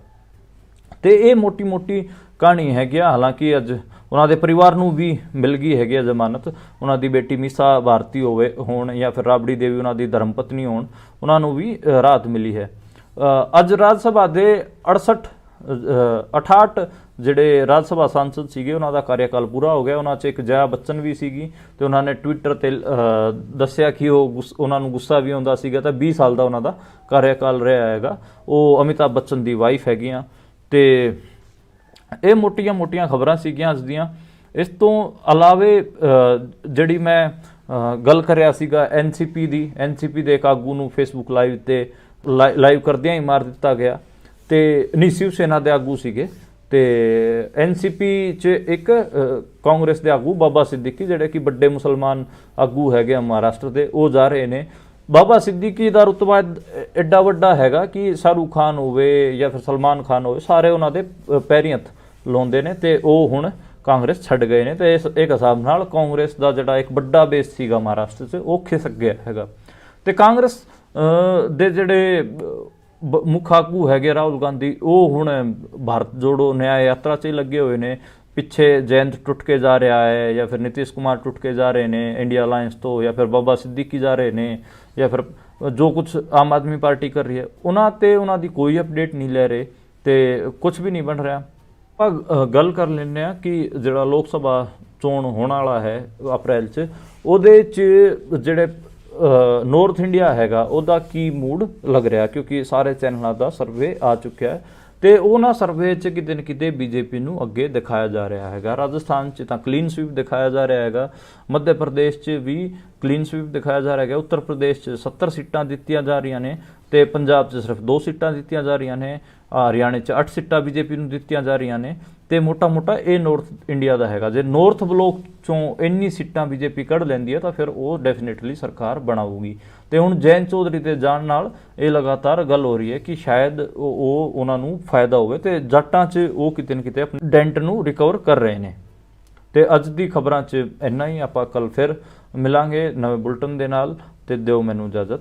ਤੇ ਇਹ ਮੋਟੀ ਕਹਾਣੀ ਹੈਗੀ ਆ। ਹਾਲਾਂਕਿ ਅੱਜ ਉਹਨਾਂ ਦੇ ਪਰਿਵਾਰ ਨੂੰ ਵੀ ਮਿਲ ਗਈ ਹੈਗੀ ਆ ਜ਼ਮਾਨਤ। ਉਹਨਾਂ ਦੀ ਬੇਟੀ ਮੀਸਾ ਭਾਰਤੀ ਹੋਣ ਜਾਂ ਫਿਰ ਰਾਬੜੀ ਦੇਵੀ ਉਹਨਾਂ ਦੀ ਧਰਮ ਪਤਨੀ ਹੋਣ, ਉਹਨਾਂ ਨੂੰ ਵੀ ਰਾਹਤ ਮਿਲੀ ਹੈ। ਅੱਜ ਰਾਜ ਸਭਾ ਦੇ 68 ਜਿਹੜੇ ਰਾਜ ਸਭਾ ਸਾਂਸਦ ਸੀਗੇ ਉਹਨਾਂ ਦਾ ਕਾਰਿਆਕਾਲ ਪੂਰਾ ਹੋ ਗਿਆ। ਉਹਨਾਂ 'ਚ ਇੱਕ ਜया ਬੱਚਨ ਵੀ ਸੀਗੀ ਤੇ ਉਹਨਾਂ ਨੇ ਟਵਿੱਟਰ ਤੇ ਦੱਸਿਆ ਕਿ ਉਹਨਾਂ ਨੂੰ ਗੁੱਸਾ ਵੀ ਆਉਂਦਾ ਸੀਗਾ। ਤਾਂ 20 ਸਾਲ ਦਾ ਉਹਨਾਂ ਦਾ ਕਾਰਿਆਕਾਲ ਰਿਹਾ ਹੈਗਾ। ਉਹ ਅਮਿਤਾਭ ਬੱਚਨ ਦੀ ਵਾਈਫ ਹੈਗੀਆਂ। ਤੇ ਇਹ ਮੋਟੀਆਂ ਖਬਰਾਂ ਸੀਗੀਆਂ ਅੱਜ ਦੀਆਂ। ਇਸ ਤੋਂ ਇਲਾਵੇ ਜਿਹੜੀ ਮੈਂ ਗੱਲ ਕਰਿਆ ਸੀਗਾ ਐਨਸੀਪੀ ਦੇ ਇੱਕ ਆਗੂ ਨੂੰ ਫੇਸਬੁੱਕ ਲਾਈਵ ਤੇ ਲਾਈਵ ਕਰਦਿਆਂ ਹੀ ਮਾਰ ਦਿੱਤਾ ਗਿਆ। ਤੇ ਸ਼ਿਵ ਸੈਨਾ ਦੇ ਆਗੂ ਸੀਗੇ ਤੇ ਐਨਸੀਪੀ 'ਚ ਇੱਕ ਕਾਂਗਰਸ ਦੇ ਆਗੂ ਬਾਬਾ ਸਿੱਦੀਕੀ, ਜਿਹੜੇ ਕਿ ਵੱਡੇ ਮੁਸਲਮਾਨ ਆਗੂ ਹੈਗੇ ਮਹਾਰਾਸ਼ਟਰ ਦੇ, ਉਹ ਜਾ ਰਹੇ ਨੇ। ਬਾਬਾ ਸਿੱਦੀਕੀ ਦਾ ਰੁਤਬਾ ਐਡਾ ਵੱਡਾ ਹੈਗਾ ਕਿ ਸ਼ਾਹਰੁਖ ਖਾਨ ਹੋਵੇ ਜਾਂ ਫਿਰ ਸਲਮਾਨ ਖਾਨ ਹੋਵੇ, ਸਾਰੇ ਉਹਨਾਂ ਦੇ ਪੈਰੀਂ ਹੱਥ ਲਾਉਂਦੇ ਨੇ। ਤੇ ਉਹ ਹੁਣ ਕਾਂਗਰਸ ਛੱਡ ਗਏ ਨੇ। ਤੇ ਇਸ ਇੱਕ ਹਿਸਾਬ ਨਾਲ ਕਾਂਗਰਸ ਦਾ ਜਿਹੜਾ ਇੱਕ ਵੱਡਾ ਬੇਸ ਸੀਗਾ ਮਹਾਰਾਸ਼ਟਰ 'ਚ, ਉਹ ਖਿਸਕ ਗਿਆ ਹੈਗਾ। ਤੇ ਕਾਂਗਰਸ ਦੇ ਜਿਹੜੇ ਮੁੱਖ ਆਗੂ ਹੈਗੇ ਰਾਹੁਲ ਗਾਂਧੀ, ਉਹ ਹੁਣ ਭਾਰਤ ਜੋੜੋ ਨਿਆਂ ਯਾਤਰਾ 'ਚ ਹੀ ਲੱਗੇ ਹੋਏ ਨੇ। ਪਿੱਛੇ ਜੈਨਤ ਟੁੱਟ ਕੇ ਜਾ ਰਿਹਾ ਹੈ ਜਾਂ ਫਿਰ ਨਿਤੀਸ਼ ਕੁਮਾਰ ਟੁੱਟ ਕੇ ਜਾ ਰਹੇ ਨੇ ਇੰਡੀਆ ਅਲਾਇੰਸ ਤੋਂ, ਜਾਂ ਫਿਰ ਬਾਬਾ ਸਿੱਦੀਕੀ ਜਾ ਰਹੇ ਨੇ, ਜਾਂ ਫਿਰ ਜੋ ਕੁਝ ਆਮ ਆਦਮੀ ਪਾਰਟੀ ਕਰ ਰਹੀ ਹੈ, ਉਹਨਾਂ ਦੀ ਕੋਈ ਅਪਡੇਟ ਨਹੀਂ ਲੈ ਰਹੇ ਤੇ ਕੁਝ ਵੀ ਨਹੀਂ ਬਣ ਰਿਹਾ। ਆਪਾਂ ਗੱਲ ਕਰ ਲੈਂਦੇ ਹਾਂ ਕਿ ਜਿਹੜਾ ਲੋਕ ਸਭਾ ਚੋਣ ਹੋਣ ਵਾਲਾ ਹੈ ਅਪ੍ਰੈਲ 'ਚ, ਉਹਦੇ 'ਚ ਜਿਹੜੇ ਨੌਰਥ ਇੰਡੀਆ ਹੈਗਾ ਉਹਦਾ ਕੀ ਮੂਡ ਲੱਗ ਰਿਹਾ, ਕਿਉਂਕਿ ਸਾਰੇ ਚੈਨਲਾਂ ਦਾ ਸਰਵੇ ਆ ਚੁੱਕਿਆ ਹੈ। ਤੇ ਉਹਨਾਂ ਸਰਵੇ 'ਚ ਕਿਤੇ ਨਾ ਕਿਤੇ ਬੀਜੇਪੀ ਨੂੰ ਅੱਗੇ ਦਿਖਾਇਆ ਜਾ ਰਿਹਾ ਹੈਗਾ। ਰਾਜਸਥਾਨ 'ਚ ਤਾਂ ਕਲੀਨ ਸਵੀਪ ਦਿਖਾਇਆ ਜਾ ਰਿਹਾ ਹੈਗਾ, ਮੱਧ ਪ੍ਰਦੇਸ਼ 'ਚ ਵੀ ਕਲੀਨ ਸਵੀਪ ਦਿਖਾਇਆ ਜਾ ਰਿਹਾ ਹੈਗਾ, ਉੱਤਰ ਪ੍ਰਦੇਸ਼ 'ਚ 70 ਸੀਟਾਂ ਦਿੱਤੀਆਂ ਜਾ ਰਹੀਆਂ ਨੇ ਤੇ ਪੰਜਾਬ 'ਚ ਸਿਰਫ 2 ਸੀਟਾਂ ਦਿੱਤੀਆਂ ਜਾ ਰਹੀਆਂ ਨੇ। ਹਰਿਆਣੇ 'ਚ 8 ਸੀਟਾਂ ਬੀਜੇਪੀ ਨੂੰ ਦਿੱਤੀਆਂ ਜਾ ਰਹੀਆਂ ਨੇ। ਤੇ ਮੋਟਾ ਇਹ ਨਾਰਥ ਇੰਡੀਆ ਦਾ ਹੈਗਾ। ਜੇ ਨਾਰਥ ਬਲੋਕ 'ਚੋਂ ਇੰਨੀ ਸੀਟਾਂ ਬੀਜੇਪੀ ਕੱਢ ਲੈਂਦੀ ਹੈ ਤਾਂ ਫਿਰ ਉਹ ਡੈਫੀਨੇਟਲੀ ਸਰਕਾਰ ਬਣਾਊਗੀ। ਤੇ ਹੁਣ ਜੈਨ ਚੌਧਰੀ ਦੇ ਜਾਣ ਨਾਲ ਇਹ ਲਗਾਤਾਰ ਗੱਲ ਹੋ ਰਹੀ ਹੈ ਕਿ ਸ਼ਾਇਦ ਉਹਨਾਂ ਨੂੰ ਫਾਇਦਾ ਹੋਵੇ ਤੇ ਜੱਟਾਂ 'ਚ ਉਹ ਕਿਤੇ ਨਾ ਕਿਤੇ ਆਪਣੇ ਡੈਂਟ ਨੂੰ ਰਿਕਵਰ ਕਰ ਰਹੇ ਨੇ। ਤੇ ਅੱਜ ਦੀ ਖਬਰਾਂ 'ਚ ਇੰਨਾ ਹੀ। ਆਪਾਂ ਕੱਲ ਫਿਰ ਮਿਲਾਂਗੇ ਨਵੇਂ ਬੁਲਟਨ ਦੇ ਨਾਲ, ਤੇ ਦਿਓ ਮੈਨੂੰ ਇਜਾਜ਼ਤ।